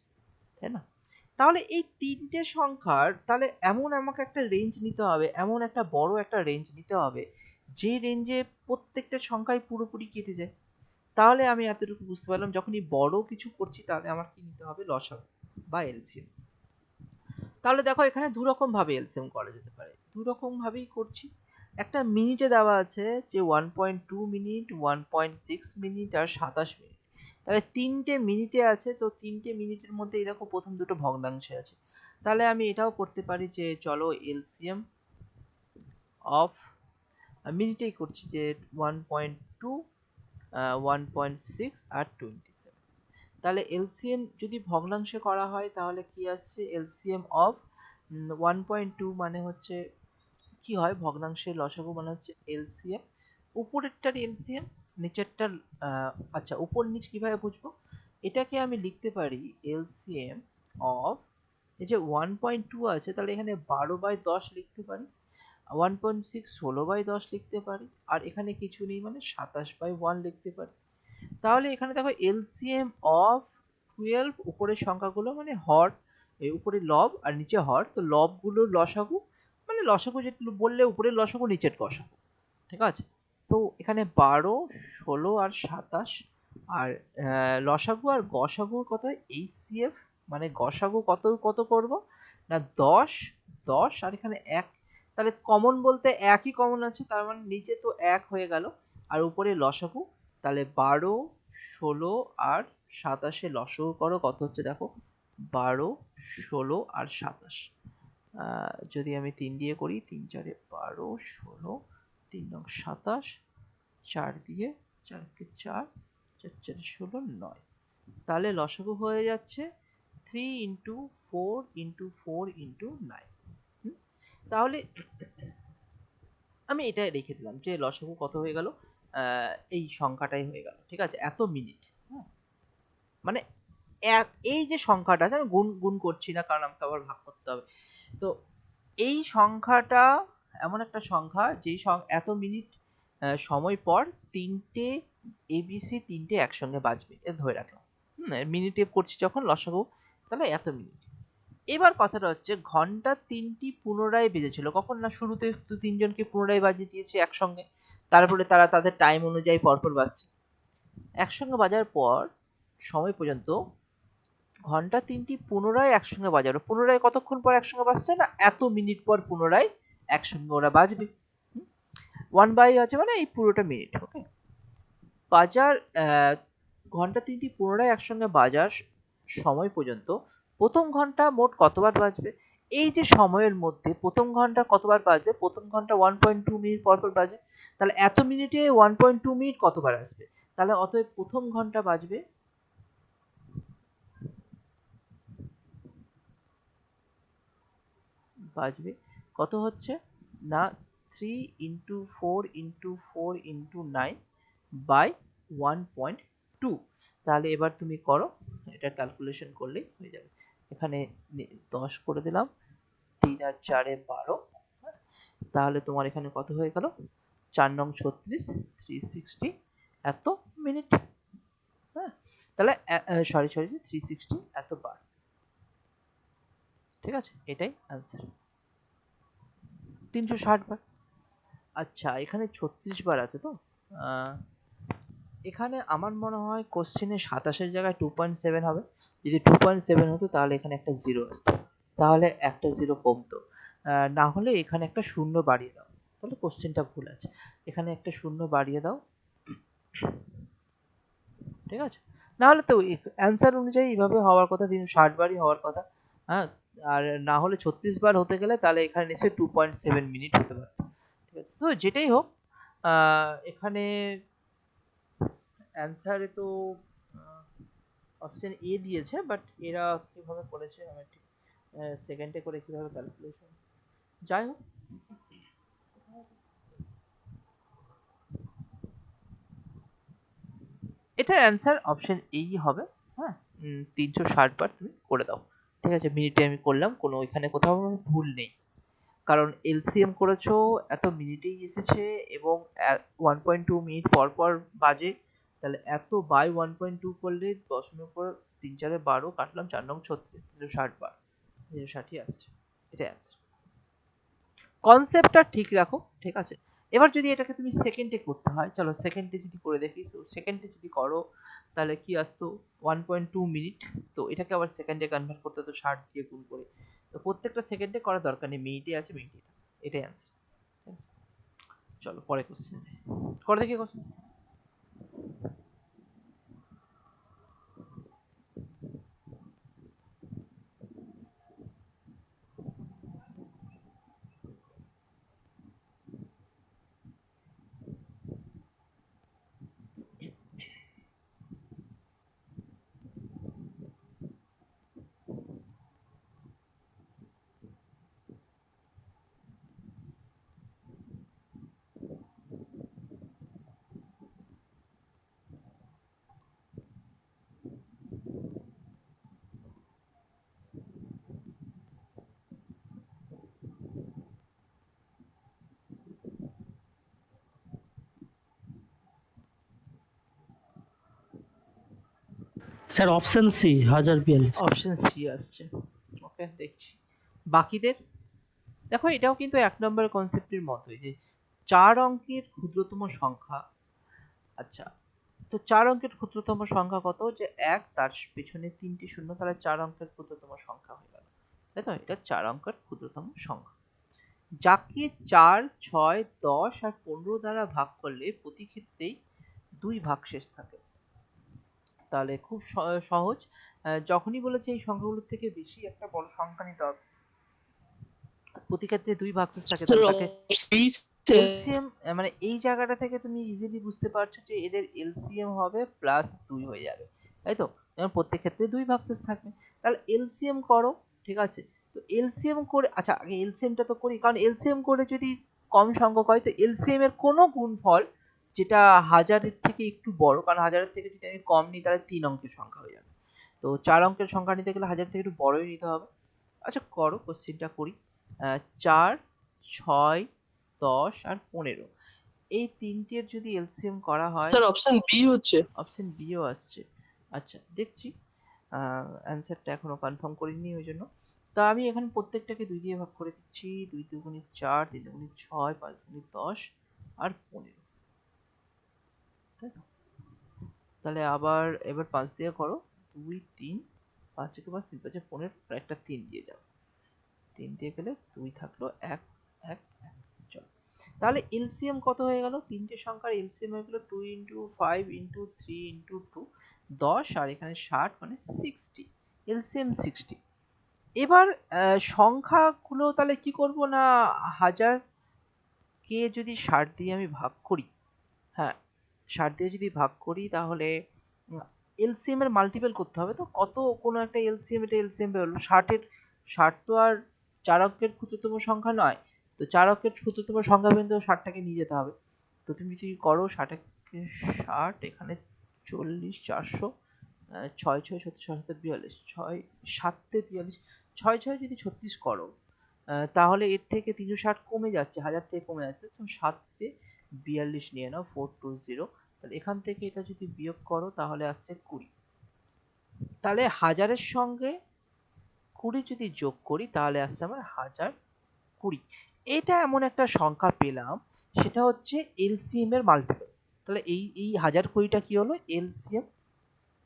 তাই না? তাহলে এই তিনটে সংখ্যার তাহলে এমন আমাকে একটা রেঞ্জ নিতে হবে, এমন একটা বড় একটা রেঞ্জ নিতে হবে যে রেঞ্জে প্রত্যেকটা সংখ্যাই পুরোপুরি কেটে যায়। তাহলে আমি এতটুকু বুঝতে পারলাম যখনই বড় কিছু করছি তাহলে আমার কি নিতে হবে, লসাগু বা এলসিএম। তাহলে দেখো এখানে দু রকম ভাবে এলসিএম করা যেতে পারে, দু রকম ভাবেই করছি। একটা মিনিটে দেওয়া আছে যে 1.2 মিনিট, 1.6 মিনিট আর 27 মিনিট। তাহলে তিনটে মিনিটে আছে, তো তিনটে মিনিটের মধ্যে এই দেখো প্রথম দুটো ভগ্নাংশে আছে। তাহলে আমি এটাও করতে পারি যে চলো এলসিএম অফ, মিনিটেই করছি, যে 1.2, 1.6 আর 27। তাহলে এলসিএম যদি ভগ্নাংশে করা হয় তাহলে কি আসছে, এলসিএম অফ 1.2 মানে হচ্ছে কি হয়, ভগ্নাংশের লসাগু মানে হচ্ছে এলসিএম, উপরেরটার এলসিএম, নিচেরটার আচ্ছা উপর নিচ কিভাবে বুঝবো, এটাকে আমি লিখতে পারি এলসিএম অফ, এই যে 1.2 আছে তাহলে এখানে 12/10 লিখতে পারি, 1.6 16/10 লিখতে পারি, আর এখানে কিছু নেই মানে 27/1 লিখতে পারি। তাহলে এখানে দেখো এলসিএম অফ 12, উপরের সংখ্যাগুলো মানে হর, এই উপরে লব আর নিচে হর, তো লব গুলোর লসাগু, মানে লসাগু যেটা বললে উপরের লসাগু নিচের গসাগু, ঠিক আছে? তো এখানে 12 16 আর 27, আর লসাগু আর গসাগুর কত হয়, এইচসিএফ মানে গসাগু কত কত করব না 10, 10 আর এখানে 1, তাহলে কমন বলতে একই কমন আছে, তার মানে নিচে তো 1 হয়ে গেল, আর উপরে লসাগু, তাহলে 12 16 আর 27 লসাগু করো কত হচ্ছে দেখো, 12 16 আর 27। যদি আমি 3 দিয়ে করি, 3 4 12 16, 3 9 27, 4 দিয়ে 4 কে 4, 4 4 16 9, তাহলে লসাগু হয়ে যাচ্ছে 3 ইন্টু 4 ইন্টু 4 ইন্টু 9। তাহলে আমি এটা রেখে দিলাম যে লসাগু কত হয়ে গেল, এই সংখ্যাটাই হয়ে গেল, ঠিক আছে, এত মিনিট। হ্যাঁ, মানে এই যে সংখ্যাটা আছে, আমি গুণ গুণ করছি না কারণ আমাকে আবার ভাগ করতে হবে। তো এই সংখ্যাটা এমন একটা সংখ্যা যেই এত মিনিট সময় পর তিনটে এবিসি তিনটে একসঙ্গে বাজবে, এ ধরে রাখলাম। মিনিটে করছি যখন লসাগু, তাহলে এত মিনিট। এবার কথাটা হচ্ছে ঘন্টা তিনটি পুনরায় বেজেছিল কখন, না শুরুতে তো তিনজনকে পুনরায় বাজিয়ে দিয়েছে একসঙ্গে, তারপরে তারা তাদের টাইম অনুযায়ী পরপর বাজছে। একসঙ্গে বাজার পর সময় পর্যন্ত ঘন্টা তিনটি পুনরায় একসঙ্গে বাজাবে। পুনরায় কতক্ষণ পর একসঙ্গে বাজছে, না এত মিনিট পর পুনরায় একসঙ্গে ওরা বাজবে। 1 বাই আছে মানে এই পুরোটা মিনিট। ওকে, বাজার ঘন্টা তিনটি পুনরায় একসঙ্গে বাজার সময় পর্যন্ত প্রথম ঘন্টা মোট কতবার বাজবে। এই যে সময়ের মধ্যে প্রথম ঘন্টা কতবার বাজবে, প্রথম ঘন্টা 1.2 মিনিট পর পর বাজে, তাহলে এত মিনিটে 1.2 মিনিট কতবার আসবে, তাহলে অতএব প্রথম ঘন্টা বাজবে কত হচ্ছে, না 3 × 4 × 4 × 9 বাই 1.2। তাহলে এবার তুমি করো, এটা ক্যালকুলেশন করলেই হয়ে যাবে। এখানে 10 করে দিলাম, 3 আর 4 এ 12, তাহলে তোমার এখানে কত হয়ে গেল, 4 নং 36, 360 এত মিনিট। হ্যাঁ, তাহলে সরি 360 এত বার। ঠিক আছে, এটাই অ্যান্সার, 360 বার। আচ্ছা, এখানে 36 বার আছে তো, এখানে আমার মনে হয় কোশ্চেনে 27-এর জায়গায় 2.7 হবে। যদি 2.7 হতো তাহলে এখানে একটা জিরো আসতো, তাহলে একটা জিরো কমতো। না হলে এখানে একটা শূন্য বাড়িয়ে দাও, তাহলে কোশ্চেনটা ভুল আছে। এখানে একটা শূন্য বাড়িয়ে দাও, ঠিক আছে। না হলে তো অ্যান্সার অনুযায়ী এইভাবে হওয়ার কথা, 360 বারই হওয়ার কথা। হ্যাঁ, আর না হলে 36 বার হতে গেলে তাহলে এখানে নিশ্চয়ই 2.7 মিনিট হতে পারত। ঠিক আছে, তো যেটাই হোক, এখানে অ্যান্সারে তো অপশন এ দিয়েছে, বাট এরা কিভাবে করেছে আমি ঠিক সেকেন্ডে করে কিভাবে ক্যালকুলেশন, যাই হোক, এটার অ্যান্সার অপশন এই হবে। হ্যাঁ, 360 বার তুমি করে দাও। ঠিক আছে, মিনিটে আমি করলাম, কোনো এখানে কোথাও ভুল নেই, কারণ এলসিএম করেছো, এত মিনিটেই এসেছে, এবং 1.2 মিনিট পর পর বাজে, তাহলে এত বাই 1.2 করলে 10 উপর 3 × 4 = 12, কাটলাম 4 নং 36, 360 বার, 360ই আসছে, এটা অ্যান্সার। কনসেপ্টটা ঠিক রাখো, ঠিক আছে। এবার যদি এটাকে তুমি সেকেন্ডে করতে হয়, চলো সেকেন্ডে যদি করে দেখি, সেকেন্ডে যদি করো তাহলে কি আসতো, 1.2 মিনিট। তো এটাকে আবার সেকেন্ডে কনভার্ট করতে তো 60 দিয়ে গুণ করে, তো প্রত্যেকটা সেকেন্ডে করার দরকার নেই, মিনিটে আছে মিনিটে, এটাই অ্যান্সার। চলো পরে কোশ্চেন করে দেখি question.
Sir option C 1042।
Option C আসছে, ওকে দেখছি। বাকিদের দেখো, এটাও কিন্তু 1 নম্বর কনসেপ্টের মতোই, যে 4 অঙ্কের ক্ষুদ্রতম সংখ্যা। আচ্ছা, তো 4 অঙ্কের ক্ষুদ্রতম সংখ্যা কত, যে 1 তার পিছনে 3টি শূন্য, তাহলে 4 অঙ্কের ক্ষুদ্রতম সংখ্যা হয়ে গেল, তাই তো, এটা 4 অঙ্কের ক্ষুদ্রতম সংখ্যা। যাকে 4, 6, 10 আর 15 দ্বারা ভাগ করলে প্রতি ক্ষেত্রেই 2 ভাগশেষ থাকে। তাহলে খুব সহজ, যখনই বলেছে এই সংখ্যাগুলোর থেকে বেশি একটা বড় সংখ্যা নিতে হবে, প্রতি ক্ষেত্রে 2 ভাগশেষ থাকে, তাহলে তাকে এলসিএম, মানে এই জায়গাটা থেকে তুমি ইজিলি বুঝতে পারছো যে এদের এলসিএম হবে +2 হয়ে যাবে, তাই তো, যেমন প্রত্যেক ক্ষেত্রে 2 ভাগশেষ থাকবে। তাহলে এলসিএম করো, ঠিক আছে। তো এলসিএম করে, আচ্ছা আগে এলসিএমটা তো করি, কারণ এলসিএম করে যদি কম সংখ্যক হয় তো এলসিএম এর কোনো গুণফল যেটা হাজারের থেকে একটু বড়, কারণ হাজারের থেকে যদি আমি কম নিই তাহলে 3 অঙ্কের সংখ্যা হয়ে যাবে। তো 4 অঙ্কের সংখ্যা নিতে গেলে হাজার থেকে একটু বড়ই নিতে হবে। আচ্ছা করো, কোশ্চেনটা করি। 4, 6, 10 আর 15, এই তিনটের যদি এলসিএম করা হয়,
স্যার অপশন বি হচ্ছে।
অপশন বিও আসছে। আচ্ছা দেখছি, অ্যান্সারটা এখনো কনফার্ম করিনি ওই জন্য। তা আমি এখানে প্রত্যেকটাকে 2 দিয়ে ভাগ করে দিচ্ছি। 2 দুগুণে 4, 3 দুগুণে 6, 5 দুগুণে 10 আর 15, তাই তো? তাহলে আবার এবার 5 দিয়ে করো। 2, 3, 5 একে 5, 3 5 15, আর একটা 3 দিয়ে যাও। 3 দিয়ে গেলে 2 থাকলো, 1 1 1। চলো, তাহলে এলসিএম কত হয়ে গেল? তিনটে সংখ্যার এলসিএম হয়ে গেল 2 ইন্টু 5 ইন্টু 3 ইন্টু 2, 10, আর এখানে 60 মানে 60, এলসিএম 60। এবার সংখ্যাগুলো তাহলে কি করব না, হাজার কে যদি 60 দিয়ে আমি ভাগ করি, হ্যাঁ 60 দিয়ে যদি ভাগ করি তাহলে এলসিএম এর মাল্টিপল করতে হবে। তো কত কোনো একটা এলসিএম, এটা এলসিএম বেরোলো 60 তো আর 4 অঙ্কের ক্ষুদ্রতম সংখ্যা নয়। তো 4 অঙ্কের ক্ষুদ্রতম সংখ্যা পর্যন্ত 60টাকে নিয়ে যেতে হবে। তো তুমি যদি করো 60 60, এখানে 40, 400, 6 6 36, 6 7 42, 6 7 42, 6 6 যদি 36 করো, তাহলে এর থেকে 360 কমে যাচ্ছে, 1000 থেকে কমে যাচ্ছে। তুমি 7 তে 42 নিয়ে নাও, 420। তাহলে এখান থেকে এটা যদি বিয়োগ করো তাহলে আসছে 20। তাহলে হাজারের সঙ্গে 20 যদি যোগ করি তাহলে আসছে আমার 1020। এটা এমন একটা সংখ্যা পেলাম, সেটা হচ্ছে এলসিএম এর মাল্টিপল। তাহলে এই 1020টা কি হলো?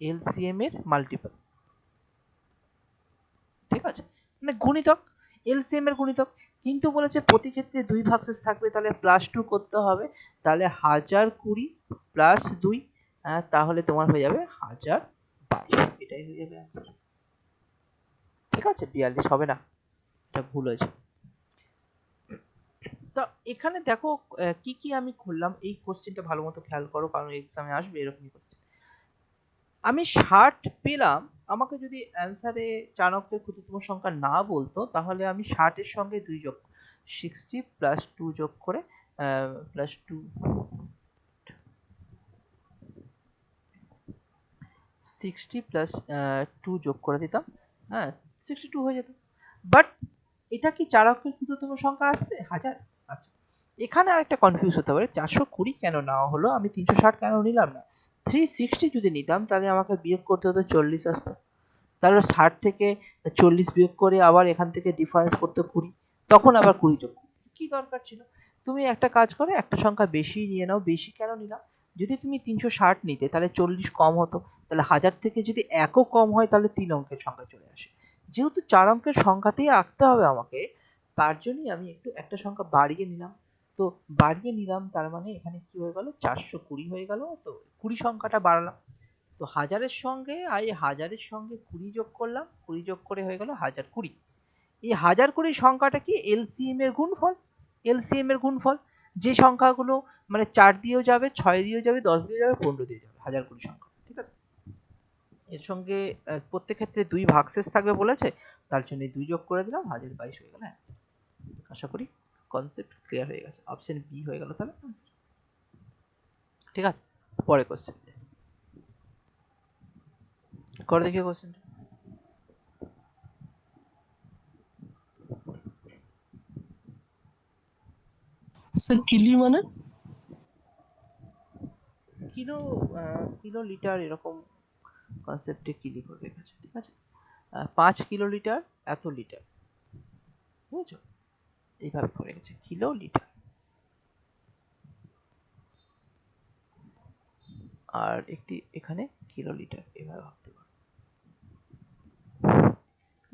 এলসিএম এর মাল্টিপল, ঠিক আছে, মানে গুণিতক, এলসিএম এর গুণিতক। কিন্তু বলেছে প্রতি ক্ষেত্রে 2 ভাগশেষ থাকবে, তাহলে +2 করতে হবে। তাহলে 1020 প্লাস 2, তাহলে তোমার হয়ে যাবে 1022, এটাই হয়ে যাবে অ্যান্সার। ঠিক আছে, 42 হবে না, এটা ভুল হয়েছে। তো এখানে দেখো কি কি আমি খুললাম, এই কোশ্চেনটা ভালো মতো খেয়াল করো, কারণ এক্সামে আসবে এরকমই কোশ্চেন। আমি 60 পেলাম, আমাকে যদি অ্যান্সারে 4 অঙ্কের ক্ষুদ্রতম সংখ্যা না বলতো তাহলে আমি 60 এর সঙ্গে 2 যোগ, 60 প্লাস 2 যোগ করে, প্লাস 2, 60 প্লাস 2 যোগ করে দিতাম, হ্যাঁ 62 হয়ে যেত। বাট এটা কি 4 অঙ্কের ক্ষুদ্রতম সংখ্যা আসছে 1000? আচ্ছা, এখানে আরেকটা কনফিউজ হতে পারে, 420 কেন নেওয়া হলো, আমি 360 কেন নিলাম না? 360 যদি নিতাম তাহলে আমাকে বিয়োগ করতে হতো 40 আসতো। তাহলে 60 থেকে 40 বিয়োগ করে আবার এখান থেকে ডিফারেন্স করতে 20, তখন আবার 20 যোগ করতে। কি দরকার ছিল? তুমি একটা কাজ করো, একটা সংখ্যা বেশি নিয়ে নাও। বেশি কেন নিলাম? যদি তুমি 360 নিতে তাহলে 40 কম হতো, তাহলে 1000 থেকে যদি 1ও কম হয় তাহলে 3 অঙ্কের সংখ্যা চলে আসে। যেহেতু 4 অঙ্কের সংখ্যাতেই আঁকতে হবে আমাকে, তার জন্যই আমি একটু একটা সংখ্যা বাড়িয়ে নিলাম। তো বাড়িয়ে নিলাম তার মানে এখানে কি হয়ে গেল, 420 হয়ে গেল। তো 20 সংখ্যাটা বাড়ালাম। তো হাজারের সঙ্গে এই হাজারের সঙ্গে 20 যোগ করলাম, 20 যোগ করে হয়ে গেল 1020। এই 1020 সংখ্যাটা কি এলসিএম এর গুণফল, এলসিএম এর গুণফল। যে সংখ্যাগুলো মানে 4 দিয়েও যাবে, 6 দিয়েও যাবে, 10 দিয়ে যাবে, 15 দিয়ে যাবে, 1020 সংখ্যা, ঠিক আছে। এর সঙ্গে প্রত্যেক ক্ষেত্রে 2 ভাগশেষ থাকবে বলেছে, তার জন্য 2 যোগ করে দিলাম, 1022 হয়ে গেল অ্যান্সার। আশা করি কনসেপ্ট ক্লিয়ার হয়ে গেছে। অপশন বি হয়ে গেল তাহলে অ্যান্সার। ঠিক আছে, পরে কোশ্চেন করে দেখি কোশ্চেনটা।
স্যার কিলি মানে?
কিলো, কিলো লিটার এরকম কনসেপ্টে কি লিখে রেখেছে, ঠিক আছে। 5 কিলো লিটার এত লিটার, বুঝেছো, এইভাবে করে রেখেছে কিলো লিটার। আর একটি এখানে কিলো লিটার, এভাবে ভাবতে পারো।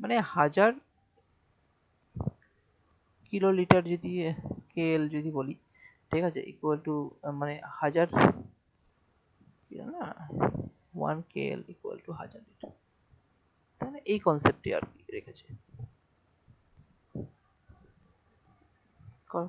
মানে 1000 কিলো লিটার যদি কেএল যদি বলি, ঠিক আছে, ইকুয়াল টু মানে 1000 না, 1 কেএল ইকুয়াল টু 1000 লিটার। তাহলে এই কনসেপ্টে আর কি রেখেছে, করো।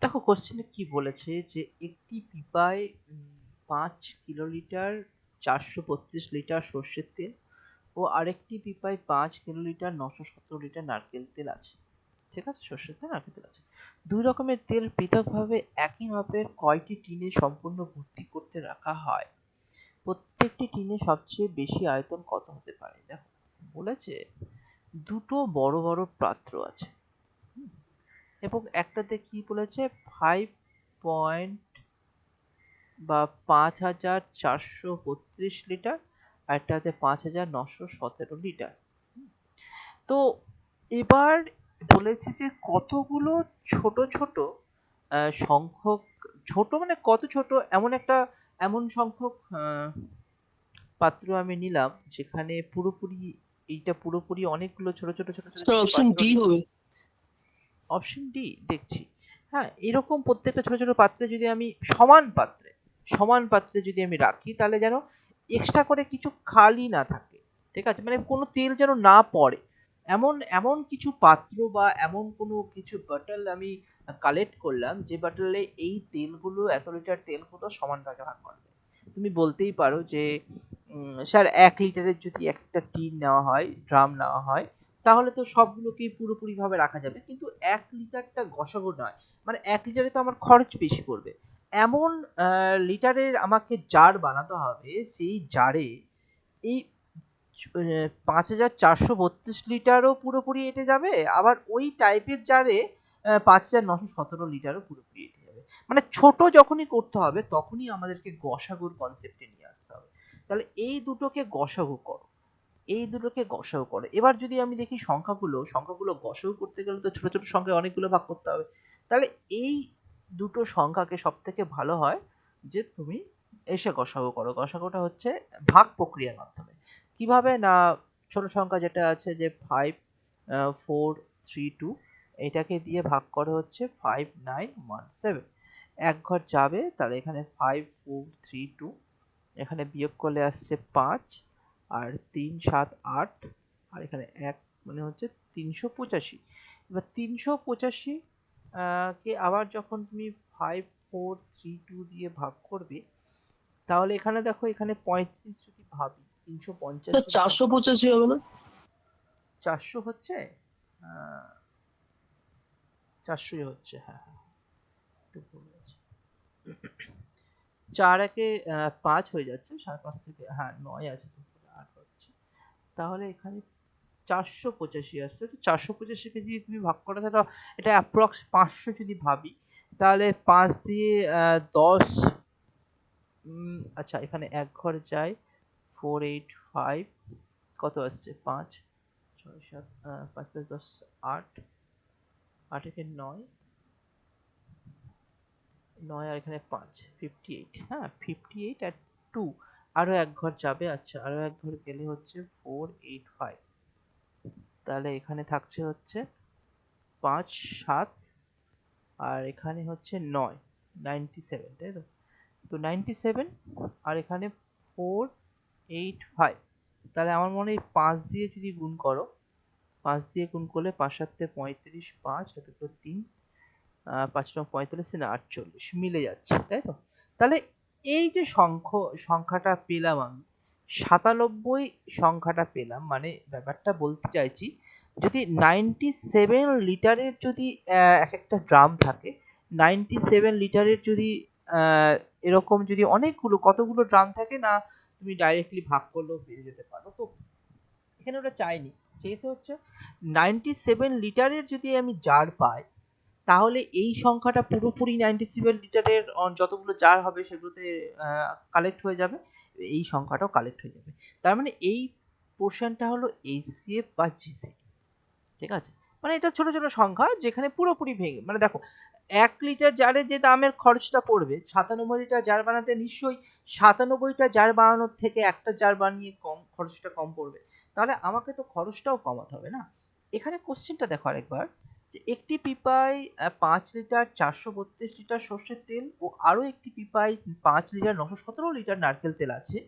দেখো কোশ্চেনে কি বলেছে যে একটি পিপায় 5 কিলোলিটার 432 লিটার সর্ষের তেল ও আরেকটি পিপায় 5 কিলোলিটার 917 লিটার নারকেল তেল আছে। ঠিক আছে, সর্ষের তেল নারকেল তেল আছে। দুই রকমের তেল পৃথকভাবে একই মাপের কয়টি টিনে সম্পূর্ণ ভর্তি করতে রাখা হয়? প্রত্যেকটি টিনে সবচেয়ে বেশি আয়তন কত হতে পারে? দেখো বলেছে দুটো বড় বড় পাত্র আছে, হুম, এবং একটাতে কি বলেছে 5 বা 5,432 লিটার, আর একটাতে 5,917 লিটার। তো এবার বলেছে যে কতগুলো ছোট ছোট সংখ্যক, ছোট মানে কত ছোট, এমন সংখ্যক পাত্র আমি নিলাম যেখানে পুরোপুরি এইটা পুরোপুরি অনেকগুলো ছোট ছোট ছোট ছোট
স্যার
যদি
অপশন
পাত্র
ডি
নিই।
হবে।
অপশন ডি দেখছি। হ্যাঁ, এরকম প্রত্যেকটা ছোট ছোট পাত্রে যদি আমি সমান পাত্রে যদি আমি রাখি, তাহলে যেন এক্সট্রা করে কিছু খালি না থাকে। ঠিক আছে, মানে কোনো তেল যেন না পড়ে, এমন এমন কিছু পাত্র বা এমন কোনো কিছু বটল আমি কালেক্ট করলাম, যে বটলে এই তেলগুলো, এত লিটার তেলগুলো সমান ভাগে ভাগ করা যায়। তুমি বলতেই পারো যে স্যার 1 লিটারের যদি একটা টিন নেওয়া হয়, ড্রাম নেওয়া হয়, তাহলে তো সবগুলোকেই পুরোপুরি ভাবে রাখা যাবে, কিন্তু 1 লিটারটা গসাগো নয়, মানে 1 লিটারে তো আমার খরচ বেশি পড়বে। এমন লিটারের আমাকে জার বানাতে হবে, সেই জারে এই 5,432 লিটারও পুরোপুরি এঁটে যাবে, আবার ওই টাইপের জারে 5,917 লিটারও পুরোপুরি এঁটে যাবে। মানে ছোট যখনই করতে হবে তখনই আমাদেরকে গসাগুর কনসেপ্টে নিয়ে আসতে হবে। তাহলে এই দুটোকে গসাগু করো। এবার যদি আমি দেখি সংখ্যাগুলো গসাগু করতে গেলে তো ছোট ছোট সংখ্যায় অনেকগুলো ভাগ করতে হবে। তাহলে এই দুটো সংখ্যাকে সব থেকে ভালো হয় যে তুমি এসে গসাগু করো। গসাগুটা হচ্ছে ভাগ প্রক্রিয়ার মাধ্যমে। কিভাবে না, ছোট সংখ্যা যেটা আছে যে 5,4,3,2, এটাকে দিয়ে ভাগ করে হচ্ছে 5,9,1,7। এক ঘর যাবে, তাহলে এখানে 5,4,3,2, এখানে বিয়োগ করলে আসছে 5, আর 3,7,8, আর এখানে 1, মানে হচ্ছে 385। এবার 385 কে আবার যখন তুমি 5,4,3,2 দিয়ে ভাগ করবে, তাহলে এখানে দেখো, এখানে 35 যদি ভাবি, 350
স্যার
যদি ভাবি,
485 হবে না?
400 হচ্ছে। আহ, 400 হচ্ছে, হ্যাঁ হ্যাঁ, একটু ভুল হয়েছে। 4 একে 5 হয়ে যাচ্ছে, 5.5 থেকে, হ্যাঁ 9 আছে, 8 হচ্ছে। তাহলে এখানে 485 আসছে। তো 485 কে যদি তুমি ভাগ করো, তাহলে এটা অ্যাপ্রক্স 500 যদি ভাবি, তাহলে 5 দিয়ে 10, আচ্ছা এখানে এক ঘর যায়, 485, কত আসছে, 5, 6, 7, 5 + 10, 8, 8 একে 9, 9 আর এখানে 5, 58, হ্যাঁ 58 আর 2, আরো এক ঘর যাবে, আচ্ছা আরো এক ঘর গেলে হচ্ছে 485। তাহলে এখানে থাকছে হচ্ছে 5, 7, আর এখানে হচ্ছে 9, 97, তাই তো? তো 97, আর এখানে 485। তাহলে আমার মনে হয় 5 দিয়ে যদি গুণ করো, 5 দিয়ে গুণ করলে 5 7 35, 5 আর 2 3, 5 9 45 না 48 মিলে যাচ্ছে, তাই তো? তাহলে এই যে সংখ্যাটা পেলাম আমি, 97 সংখ্যাটা পেলাম, মানে ব্যাপারটা বলতে চাইছি, যদি 97 লিটারের যদি এক একটা ড্রাম থাকে, 97 লিটারের যদি এরকম যদি অনেকগুলো, কতগুলো ড্রাম থাকে না, তুমি ডাইরেক্টলি ভাগ করলেও পেয়ে যেতে পারো। তো এখানে ওটা চাইনি, চেয়েছে হচ্ছে 97 লিটারের যদি আমি জার পাই, তাহলে এই সংখ্যাটা পুরোপুরি 97 লিটারের যতগুলো জার হবে সেগুলোতে কালেক্ট হয়ে যাবে, এই সংখ্যাটাও কালেক্ট হয়ে যাবে। তার মানে এই পোর্শনটা হলো এইচসিএফ বা জিসিডি। ঠিক আছে, মানে এটা ছোট ছোট সংখ্যা যেখানে পুরোপুরি ভেঙে, মানে দেখো 1 লিটার জারে যে দামের খরচটা পড়বে, 97 লিটার জার বানাতে নিশ্চয়ই 97টা জার বানানোর থেকে একটা জার বানিয়ে খরচটা কম পড়বে। তাহলে আমাকে তো খরচটাও কমাতে হবে না। এখানে কোশ্চেনটা দেখো আরেকবার, যে একটি পিপায় 5 লিটার 432 লিটার সর্ষের তেল ও আরো একটি পিপায় 5 লিটার 917 লিটার নারকেল তেল আছে।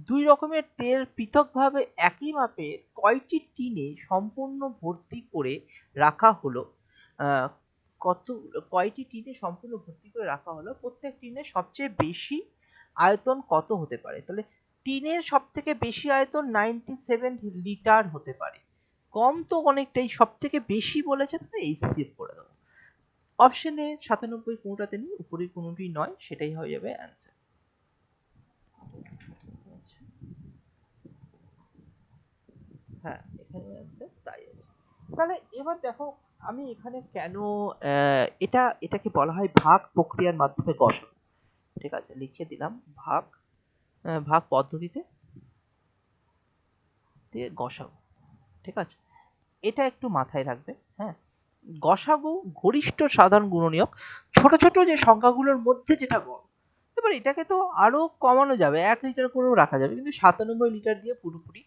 দুই রকমের তেল পৃথকভাবে একই মাপের কয়টি টিনে সম্পূর্ণ ভর্তি করে রাখা হলো? আহ, কত কয়টি টিনে সম্পূর্ণ ভর্তি করে রাখা হলো, প্রত্যেক টিনের সবচেয়ে বেশি আয়তন কত হতে পারে? তাহলে টিনের সব থেকে বেশি আয়তন 97 লিটার হতে পারে। কম তো অনেকটাই, সব থেকে বেশি বলেছে তাহলে এইচসিএফ করে দেবো। অপশনে 97 কোনোটাতে নেই, উপরের কোনোটি নয়, সেটাই হয়ে যাবে অ্যান্সার। হ্যাঁ, এখানে অ্যান্সার তাই আছে। তাহলে এবার দেখো, আমি এখানে কেন এটাকে বলা হয় ভাগ প্রক্রিয়ার মাধ্যমে গসাগু। ঠিক আছে, লিখে দিলাম ভাগ ভাগ পদ্ধতিতে দিয়ে গসাগু। ঠিক আছে, এটা একটু মাথায় রাখবে। হ্যাঁ, গসাগু গরিষ্ঠ সাধারণ গুণনীয়ক, ছোট ছোট যে সংখ্যাগুলোর মধ্যে যেটা গড়। এবার এটাকে তো আরো কমানো যাবে, 1 লিটার করেও রাখা যাবে, কিন্তু 97 লিটার দিয়ে পুরোপুরি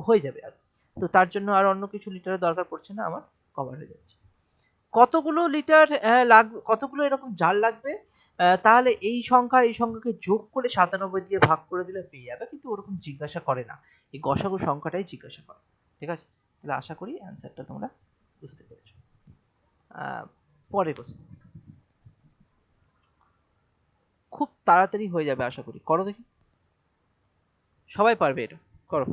হয়ে যাবে আর। তো তার জন্য আর অন্য কিছু লিটারের দরকার পড়ছে না, আমার কভার হয়ে যাচ্ছে। কতগুলো লিটার লাগবে, কতগুলো এরকম জার লাগবে? তাহলে এই সংখ্যা এই সংখ্যাকে যোগ করে 97 দিয়ে ভাগ করে দিলে পেয়ে যাবে, কিন্তু ওরকম জিজ্ঞাসা করে না, এই গসাগু সংখ্যাটাই জিজ্ঞাসা করে। ঠিক আছে, তাহলে আশা করি অ্যান্সারটা তোমরা বুঝতে পেরেছো। পরের কোশ্চেন খুব তাড়াতাড়ি হয়ে যাবে আশা করি, করো দেখি, সবাই পারবে এটা, করো।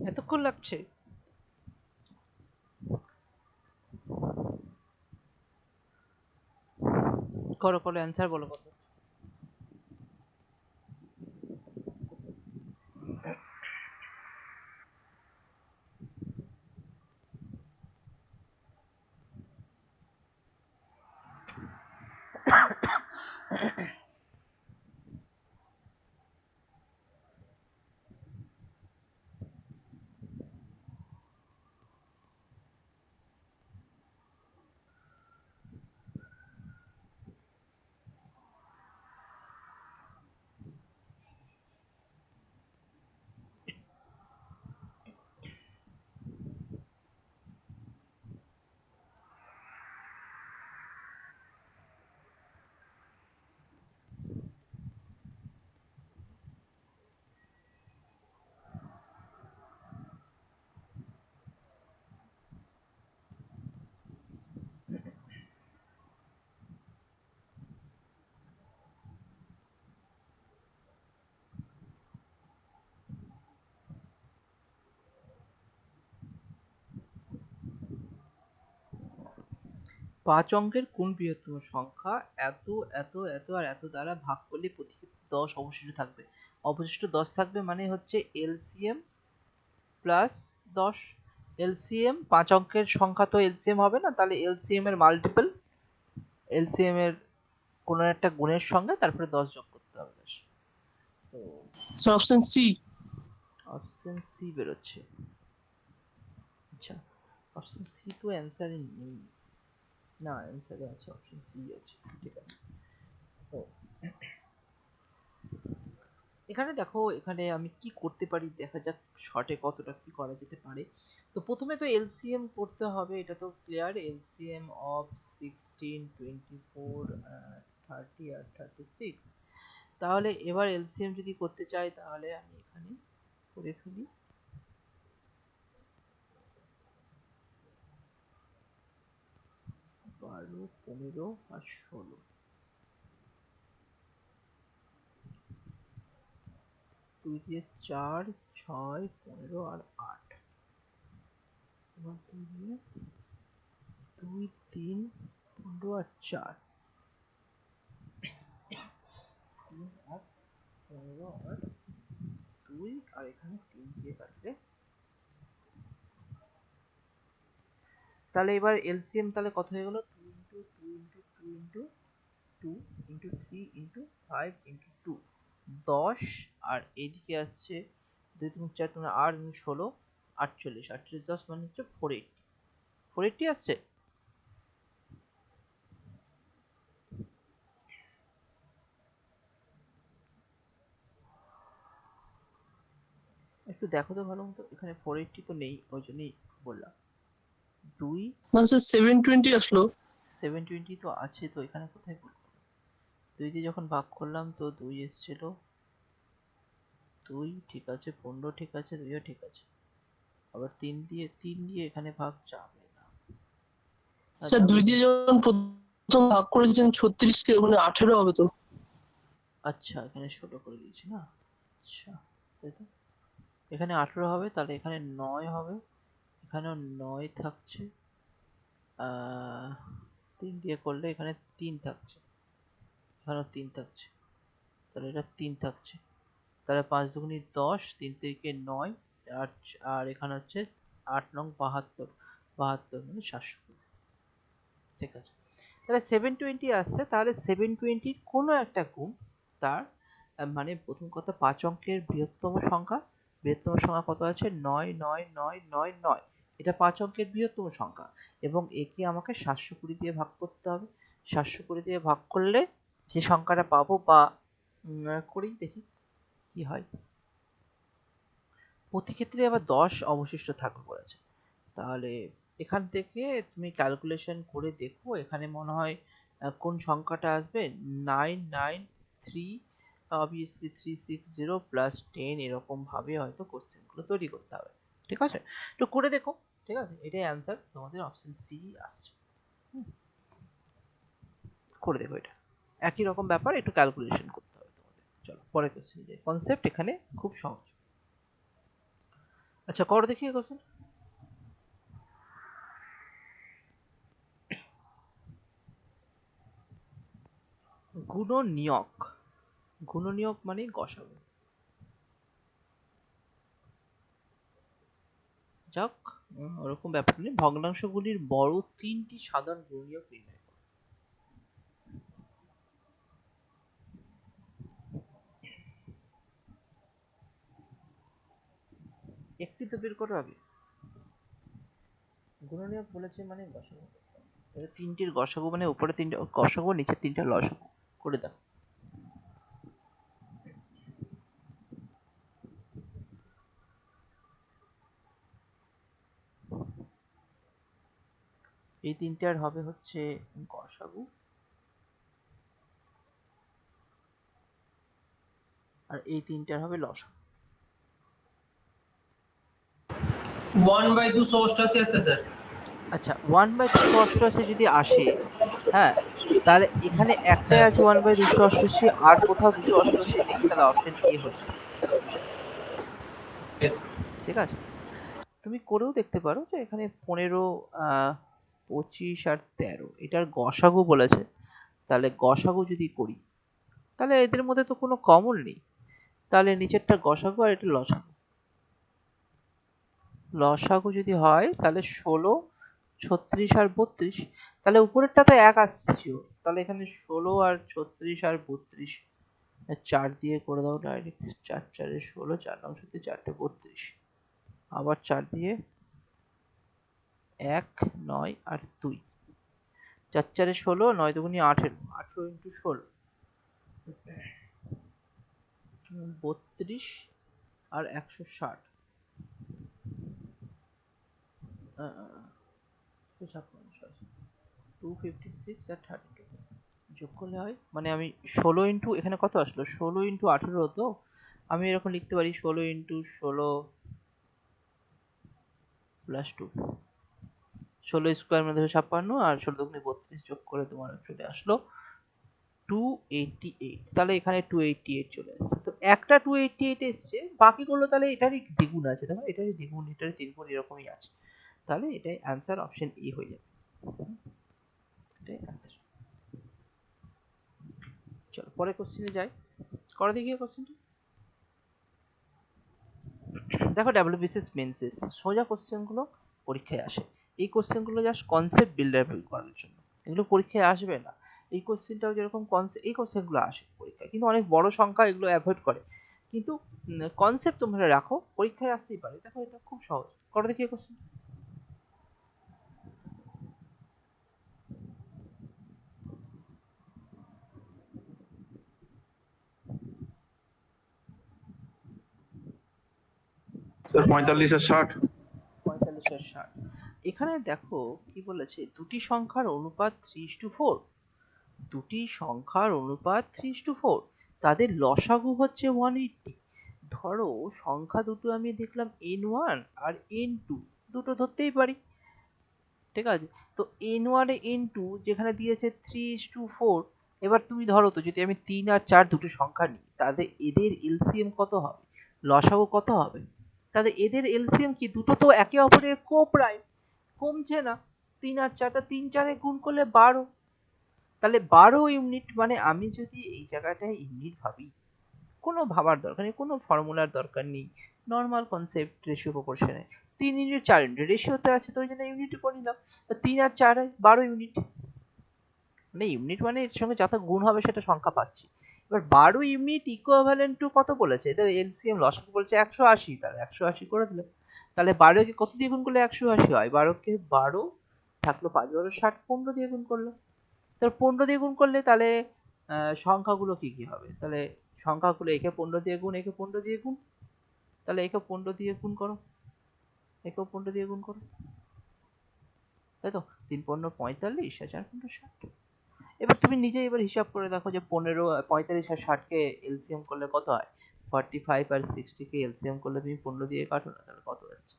এতক্ষণ লাগছে? করো করো, অ্যান্সার বলো কত। পাঁচ অঙ্কের কোন বৃহত্তম সংখ্যা এত এত এত আর এত দ্বারা ভাগ করলে প্রতি 10 অবশিষ্ট থাকবে? অবশিষ্ট 10 থাকবে মানে হচ্ছে এলসিএম প্লাস 10। এলসিএম, 5 অঙ্কের সংখ্যা তো এলসিএম হবে না, তাহলে এলসিএম এর মাল্টিপল, এলসিএম এর কোনো একটা গুণের সঙ্গে তারপরে 10 যোগ করতে হবে। তো
sir option C.
Option C বেরোচ্ছে। আচ্ছা, অপশন সি তো অ্যান্সারে নেই, না অ্যান্সারে আছে, অপশন সি আছে। ঠিক আছে, তো এখানে দেখো, এখানে আমি কি করতে পারি দেখা যাক, শর্টে কতটা কি করা যেতে পারে। তো প্রথমে তো এলসিএম করতে হবে, এটা তো ক্লিয়ার। এলসিএম অফ 16, 24, 30 আর 36। তাহলে এবার এলসিএম যদি করতে চাই তাহলে আমি এখানে করে ফেলি। 12, 15 আর 16। 2 দিয়ে 4 6 15 আর 8 এবার 2 দিয়ে 2 3 15 আর 4 3 আর 15 আর 2 আর এখানে 3 দিয়ে কাটলে তাহলে এবার এলসিএম তাহলে কত হয়ে গেল 2 into 2 into 2 into 2 into 3 into 5 into 2 10 আর এইদিকে আসছে 2 3 4 3 8 16 48 48 10 মানে হচ্ছে 480 480 আসছে একটু দেখো তো ভালো মতো এখানে 480 তো নেই ওই জন্যই বললাম 2
না স্যার 720 আসলো।
720 তো আছে তো এখানে কোথায় ভুল করলাম 2 দিয়ে যখন ভাগ করলাম তো 2 এসেছিল 2 ঠিক আছে 15 ঠিক আছে 2 ও ঠিক আছে আবার 3 দিয়ে এখানে ভাগ যাবে না
স্যার 2 দিয়ে যখন প্রথম ভাগ করেছেন 36 কে মানে 18 হবে তো।
আচ্ছা এখানে ছোট করে দিয়েছি না আচ্ছা তাই তো এখানে 18 হবে তাহলে এখানে 9 হবে এখানেও 9 থাকছে 3 দিয়ে করলে এখানে 3 থাকছে এখানেও 3 থাকছে তাহলে এটা 3 থাকছে তাহলে 5 দুগুণী 10 3 তিরিকে 9 আর আর এখানে হচ্ছে 8 নং 72 72 মানে 720 ঠিক আছে তাহলে 720 আসছে তাহলে 720 এর কোনো একটা গুণ তার মানে প্রথম কথা 5 অঙ্কের বৃহত্তম সংখ্যা কত আছে 9 9 9 9 9 এটা 5 অঙ্কের বৃহত্তম সংখ্যা এবং একে আমাকে 720 দিয়ে ভাগ করতে হবে 720 দিয়ে ভাগ করলে যে সংখ্যাটা পাবো বা করেই দেখি কি হয় প্রতি ক্ষেত্রে আবার 10 অবশিষ্ট থাকবে বলেছে তাহলে এখান থেকে তুমি ক্যালকুলেশন করে দেখো এখানে মনে হয় কোন সংখ্যাটা আসবে 993 অবভিয়াসলি 360 প্লাস 10 এরকম ভাবে হয়তো কোশ্চেন গুলো তৈরি করতে হবে ঠিক আছে একটু করে দেখো ঠিক আছে এটাই অ্যান্সার তোমাদের অপশন সি আসছে করে দেখো এটা একই রকম ব্যাপার একটু ক্যালকুলেশন করতে হবে তোমাদের চলো পরের কোশ্চেন যাই কনসেপ্ট এখানে খুব সহজ আচ্ছা করো দেখি কোশ্চেন গুণনীয়ক গুণনীয়ক মানে গসাগু যাক ওরকম ব্যাপার নেই ভগ্নাংশগুলির বড় তিনটি সাধারণ গুণনীয়ক নির্ণয় করো একটি তো বের করো আগে গুণনীয়ক বলেছে মানে গসাগু করতে হবে। এবার তিনটির গসাগু মানে উপরে তিনটা গসাগু নিচে তিনটা লসাগু করে দাও এই তিনটার হবে হচ্ছে গসাগু আর এই তিনটার হবে লসাগু
1/288 আছে স্যার।
আচ্ছা 1/288 যদি আসে হ্যাঁ তাহলে এখানে একটাই
হ্যাঁ
আছে 1/288 আর কোথাও 288 নেই তাহলে অপশন এ হয়ে যাবে ঠিক আছে তুমি করেও দেখতে পারো যে এখানে 15 25 আর 13 এটার গসাগু বলেছে তাহলে গসাগু যদি করি তাহলে এদের মধ্যে তো কোনো কমন নেই তাহলে নিচেরটা গসাগু আর এটা লসাগু লসাগু যদি হয় তাহলে 16 36 আর 32 তাহলে উপরেরটা তো এক আসছিল তাহলে এখানে 16 আর 36 আর 32 4 দিয়ে করে দাও ডাইরেক্ট 4 4 এ 16 4 9 7 4 32 আবার 4 দিয়ে 1 9 আর 2 4 4 এ 16 9 দুগুণে 18 18 ইন্টু 16 32 আর 160 256 আর 32 যোগ করলে হয় মানে আমি 16 ইন্টু এখানে কত আসলো 16 ইন্টু 18 তো আমি এরকম লিখতে পারি 16 ইন্টু 16 প্লাস 2 16 স্কোয়ার মানে 56 আর 16 দুগুণে 32 যোগ করে তোমার চলে আসলো 288, তাহলে এখানে 288 চলে আসছে। তো একটা 288 এসছে, বাকিগুলো তাহলে এটারই দ্বিগুণ আছে, দেখো এটারই দ্বিগুণ, এটারই তিনগুণ, এরকমই আছে। তাহলে এটাই অ্যান্সার, অপশন এ হয়ে যাবে, এটাই অ্যান্সার। চলো পরের কোশ্চেনে যাই, করে দেখি কোশ্চেনটা। দেখো ডাব্লিউবিসিএস মেন্সেস সোজা কোশ্চেনগুলো পরীক্ষায় আসে। এই কোশ্চেনগুলো জাস্ট কনসেপ্ট বিল্ডার করার জন্য, এগুলো পরীক্ষায় আসবে না। এই কোশ্চেনটাও যেরকম এই কোশ্চেনগুলো আসে পরীক্ষায়, কিন্তু অনেক বড় সংখ্যা এগুলো অ্যাভয়েড করে, কিন্তু কনসেপ্ট তোমরা রাখো, পরীক্ষায় আসতেই পারে। দেখো এটা খুব সহজ, করো দেখি কোশ্চেন।
স্যার 45 আর 60।
45 আর 60, এখানে দেখো কি বলেছে, দুটি সংখ্যার অনুপাত 3:4, দুটি সংখ্যার অনুপাত 3:4, তাদের লসাগু হচ্ছে 180। ধরো সংখ্যা দুটো আমি দেখলাম n1 আর n2, দুটো ধরতেই পারি, ঠিক আছে। তো n1 আর n2 যেখানে দিয়েছে 3:4, এবার তুমি ধরো তো যদি আমি 3 আর 4 দুটো সংখ্যা নিই, তাদের এদের এলসিএম কত হবে, লসাগু কত হবে? তাদের এদের এলসিএম কি, দুটো তো একে অপরের কোপ্রাইম, কমছে না। 3 আর 4টা 3 4 এ গুণ করলে 12, তাহলে 12 ইউনিট। মানে আমি যদি এই জায়গাটায় ইউনিট ভাবি, কোনো ভাবার দরকার নেই, কোনো ফর্মুলার দরকার নেই, নর্মাল কনসেপ্ট রেশিও প্রপোর্শনে 3 ইউনিট 4 ইউনিট রেশিওতে আছে, তো ওই জন্য ইউনিট করে নিলাম। 3 আর 4 12 ইউনিট, মানে ইউনিট মানে এর সঙ্গে যত গুণ হবে সেটা সংখ্যা পাচ্ছি। এবার 12 ইউনিট ইকুইভ্যালেন্ট টু কত বলেছে, এদের এলসিএম লসাগু বলেছে 180, তাহলে 180 করে দিলে, তাহলে 12 কে কত দিয়ে গুণ করলে 180 হয়, 12 কে 12 থাকলো 5 12 60, 15 দিয়ে গুণ করলো। তাহলে 15 দিয়ে গুণ করলে তাহলে সংখ্যাগুলো কি কি হবে, তাহলে সংখ্যাগুলো একে 15 দিয়ে গুণ, একে 15 দিয়ে গুণ, তাহলে একে 15 দিয়ে গুণ করো, একেও 15 দিয়ে গুণ করো, তাই তো। 3 15 45 আর 4 15 60। এবার তুমি নিজে এবার হিসাব করে দেখো যে 15 45 আর 60 কে এলসিএম করলে কত হয়, 45 আর 60 কে এলসিএম করলে তুমি 15 দিয়ে কাটো না, তাহলে কত আসছে,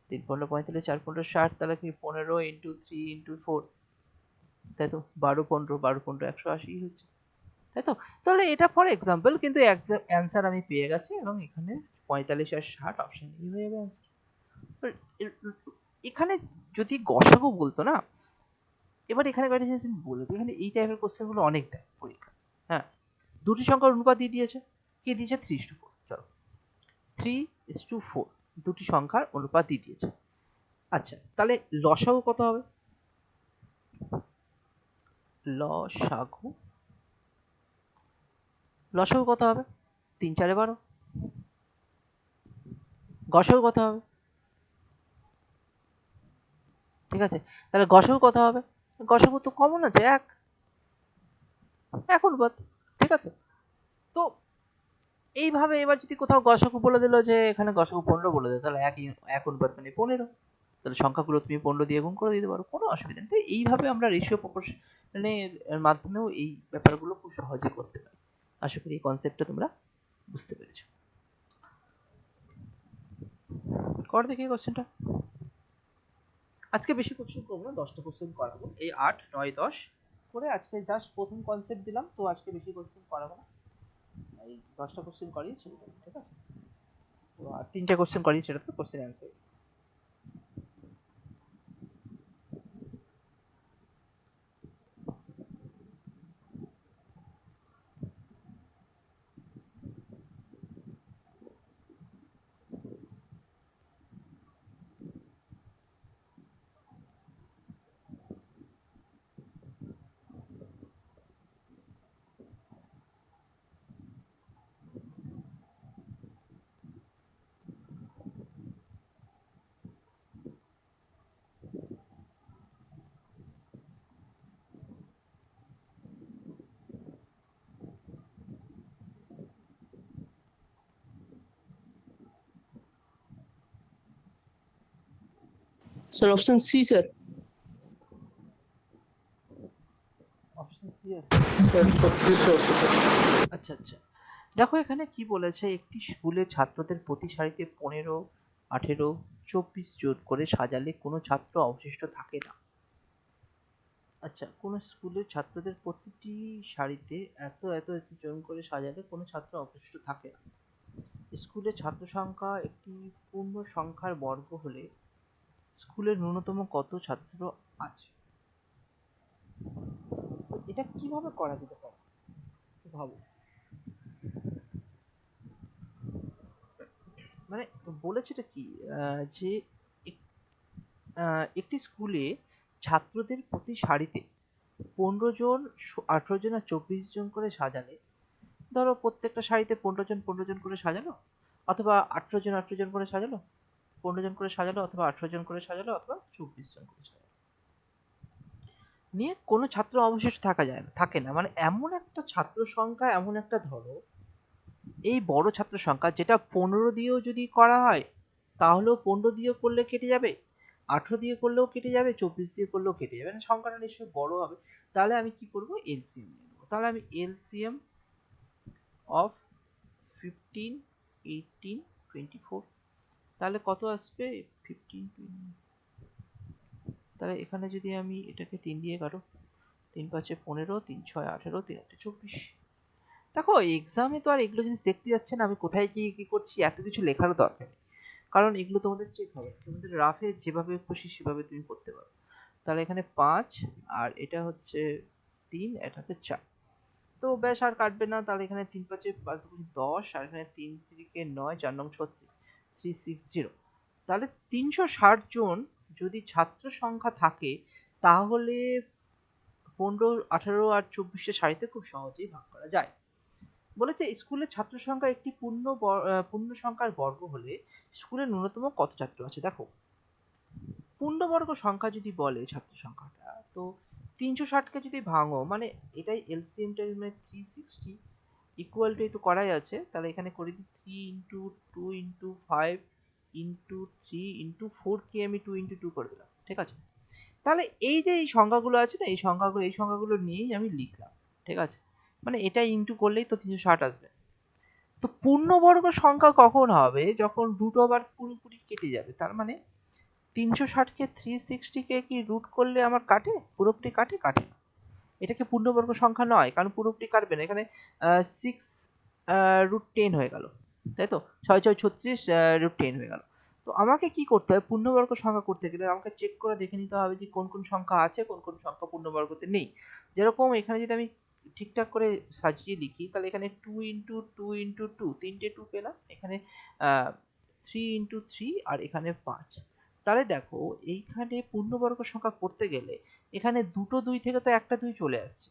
3 15 45 4 15 60, তাহলে কি 15 ইন্টু 3 ইন্টু 4, তাই তো, 12 15 12 15 180 হচ্ছে, তাই তো। তাহলে এটা ফর এক্সাম্পল, কিন্তু অ্যান্সার আমি পেয়ে গেছি, এবং এখানে 45 আর 60 অপশন ই হয়ে যাবে অ্যান্সার। এখানে যদি গসাগু বলতো না, এবার এখানে একটা জিনিস আমি বলে দিই, এখানে এই টাইপের কোশ্চেন গুলো অনেক দেয় পরীক্ষা। হ্যাঁ, দুটি সংখ্যার অনুপাত দিয়ে দিয়েছে, কি দিয়েছে 3:4, চলো 3:4, দুটি সংখ্যার অনুপাত দিয়ে দিয়েছে। আচ্ছা তাহলে লসাগু কত হবে, লসাগু লসাগু কত হবে, 3 4 12, গসাগু কত হবে, ঠিক আছে। তাহলে গসাগু কত হবে, গসাগু তো কমন আছে 1, এক অনুপাত, ঠিক আছে। তো এইভাবে এবার যদি কোথাও গসাগু বলে দিল যে এখানে গসাগু 15 বলে দিল, তাহলে এক অনুপাত মানে 15, তাহলে সংখ্যাগুলো তুমি 15 দিয়ে গুণ করে দিতে পারো, কোনো অসুবিধা নেই। তো এইভাবে আমরা রেশিও প্রপোর্শনের মাধ্যমেও এই ব্যাপারগুলো খুব সহজে করতে পারি। আশা করি এই কনসেপ্টটা তোমরা বুঝতে পেরেছো। কর দেখি কোশ্চেনটা। আজকে বেশি কোশ্চেন করবো না, 10টা কোশ্চেন করাবো, এই 8 9 10 করে। আজকে জাস্ট প্রথম কনসেপ্ট দিলাম, তো আজকে বেশি কোশ্চেন করাবো না, এই 10টা কোশ্চেন করিয়ে ছেড়ে দেবো, ঠিক আছে। তো আর 3টে কোশ্চেন করিয়ে ছেড়ে দেবো, question answer.
Sir option C sir.
Option C আছে,
স্যার 3600 আছে স্যার।
আচ্ছা আচ্ছা। দেখো এখানে কি বলেছে, একটি স্কুলে ছাত্রদের প্রতি সারিতে 15 18 24 জন করে সাজালে কোনো ছাত্র অবশিষ্ট থাকে না। আচ্ছা, কোনো স্কুলের ছাত্রদের প্রতিটি সারিতে এত এত এত জন করে সাজালে কোনো ছাত্র অবশিষ্ট থাকে না। স্কুলের ছাত্র সংখ্যা একটি পূর্ণ সংখ্যার বর্গ হলে স্কুলের ন্যূনতম কত ছাত্র আছে? তো এটা কিভাবে করা যেতে পারে একটু ভাবো। মানে বলেছেটা কি, যে একটি স্কুলে ছাত্রদের প্রতি সারিতে 15 জন, 18 জন আর 24 জন করে সাজালে, ধরো প্রত্যেকটা সারিতে 15 জন 15 জন করে সাজালো, অথবা 18 জন 18 জন করে সাজালো, 15 জন করে সাজালো, অথবা 18 জন করে সাজালো, অথবা 24 জন করে সাজালো, নিয়ে কোনো ছাত্র অবশিষ্ট থাকে না। মানে এমন একটা ছাত্র সংখ্যা, এমন একটা ধরো এই বড় ছাত্র সংখ্যা যেটা 15 দিয়েও যদি করা হয় তাহলেও 15 দিয়ে করলে কেটে যাবে, 18 দিয়ে করলেও কেটে যাবে, 24 দিয়ে করলেও কেটে যাবে, মানে সংখ্যাটা নিশ্চয়ই বড় হবে। তাহলে আমি কি করব, এলসিএম নিয়ে নেবো। তাহলে আমি এলসিএম অফ 15, 18, 24, তাহলে কত আসবে? 15, 20। তাহলে এখানে যদি আমি এটাকে 3 দিয়ে কাটো, 3 5 15, 3 6 18, 3 8 24। দেখো এক্সামে তো আর এগুলো জিনিস দেখতে যাচ্ছে না আমি কোথায় গিয়ে কি করছি, এত কিছু লেখারও দরকার নেই, কারণ এগুলো তোমাদের চেক হবে, তোমাদের রাফে যেভাবে খুশি সেভাবে তুমি করতে পারো। তাহলে এখানে 5, আর এটা হচ্ছে 3, এটা হচ্ছে 4। তো ব্যাস আর কাটবে না, তাহলে এখানে 3 5 5 10, আর এখানে 3 3 9, 4 9 36, 360। তাহলে 360 জন যদি ছাত্র সংখ্যা থাকে তাহলে 15, 18 আর 24 সারিতে খুব সহজেই ভাগ করা যায়। বলেছে স্কুলের ছাত্র সংখ্যা একটি পূর্ণ সংখ্যার বর্গ হলে স্কুলের ন্যূনতম কত ছাত্র আছে। দেখো পূর্ণবর্গ সংখ্যা যদি বলে ছাত্র সংখ্যাটা, তো 360কে যদি ভাঙো, মানে এটাই এলসিএমটা, মানে 360 ইকুয়াল টু, এই তো করাই আছে, তাহলে এখানে করে দিই 3 ইন্টু 2 ইন্টু 5 ইন্টু 3 ইন্টু 4 কে আমি 2 ইন্টু 2 করে দিলাম, ঠিক আছে। তাহলে এই যে এই সংখ্যাগুলো আছে না, এই সংখ্যাগুলো নিয়েই আমি লিখলাম, ঠিক আছে। মানে এটা ইন্টু করলেই তো 360 আসবে। তো পূর্ণবর্গ সংখ্যা কখন হবে, যখন রুট ওভার পুরোপুরি কেটে যাবে। তার মানে 360কে 360কে কি রুট করলে আমার কাটে, পুরোপুরি কাটে? কাটে না। এটাকে পূর্ণবর্গ সংখ্যা নয়, কারণ পুরোপুরি কাটবে না। এখানে 6 রুট 10 হয়ে গেল, তাই তো, 6 6 36 রুট 10 হয়ে গেল। তো আমাকে কি করতে হবে, পূর্ণবর্গ সংখ্যা করতে গেলে আমাকে চেক করে দেখে নিতে হবে যে কোন কোন সংখ্যা আছে, কোন কোন সংখ্যা পূর্ণবর্গতে নেই। যেরকম এখানে যদি আমি ঠিকঠাক করে সাজিয়ে লিখি, তাহলে এখানে 2 ইন্টু 2 ইন্টু 2, তিনটে 2 পেলাম, এখানে 3 ইন্টু 3, আর এখানে 5। তাহলে দেখো এইখানে পূর্ণবর্গ সংখ্যা করতে গেলে এখানে দুটো 2 থেকে তো একটা 2 চলে আসছে,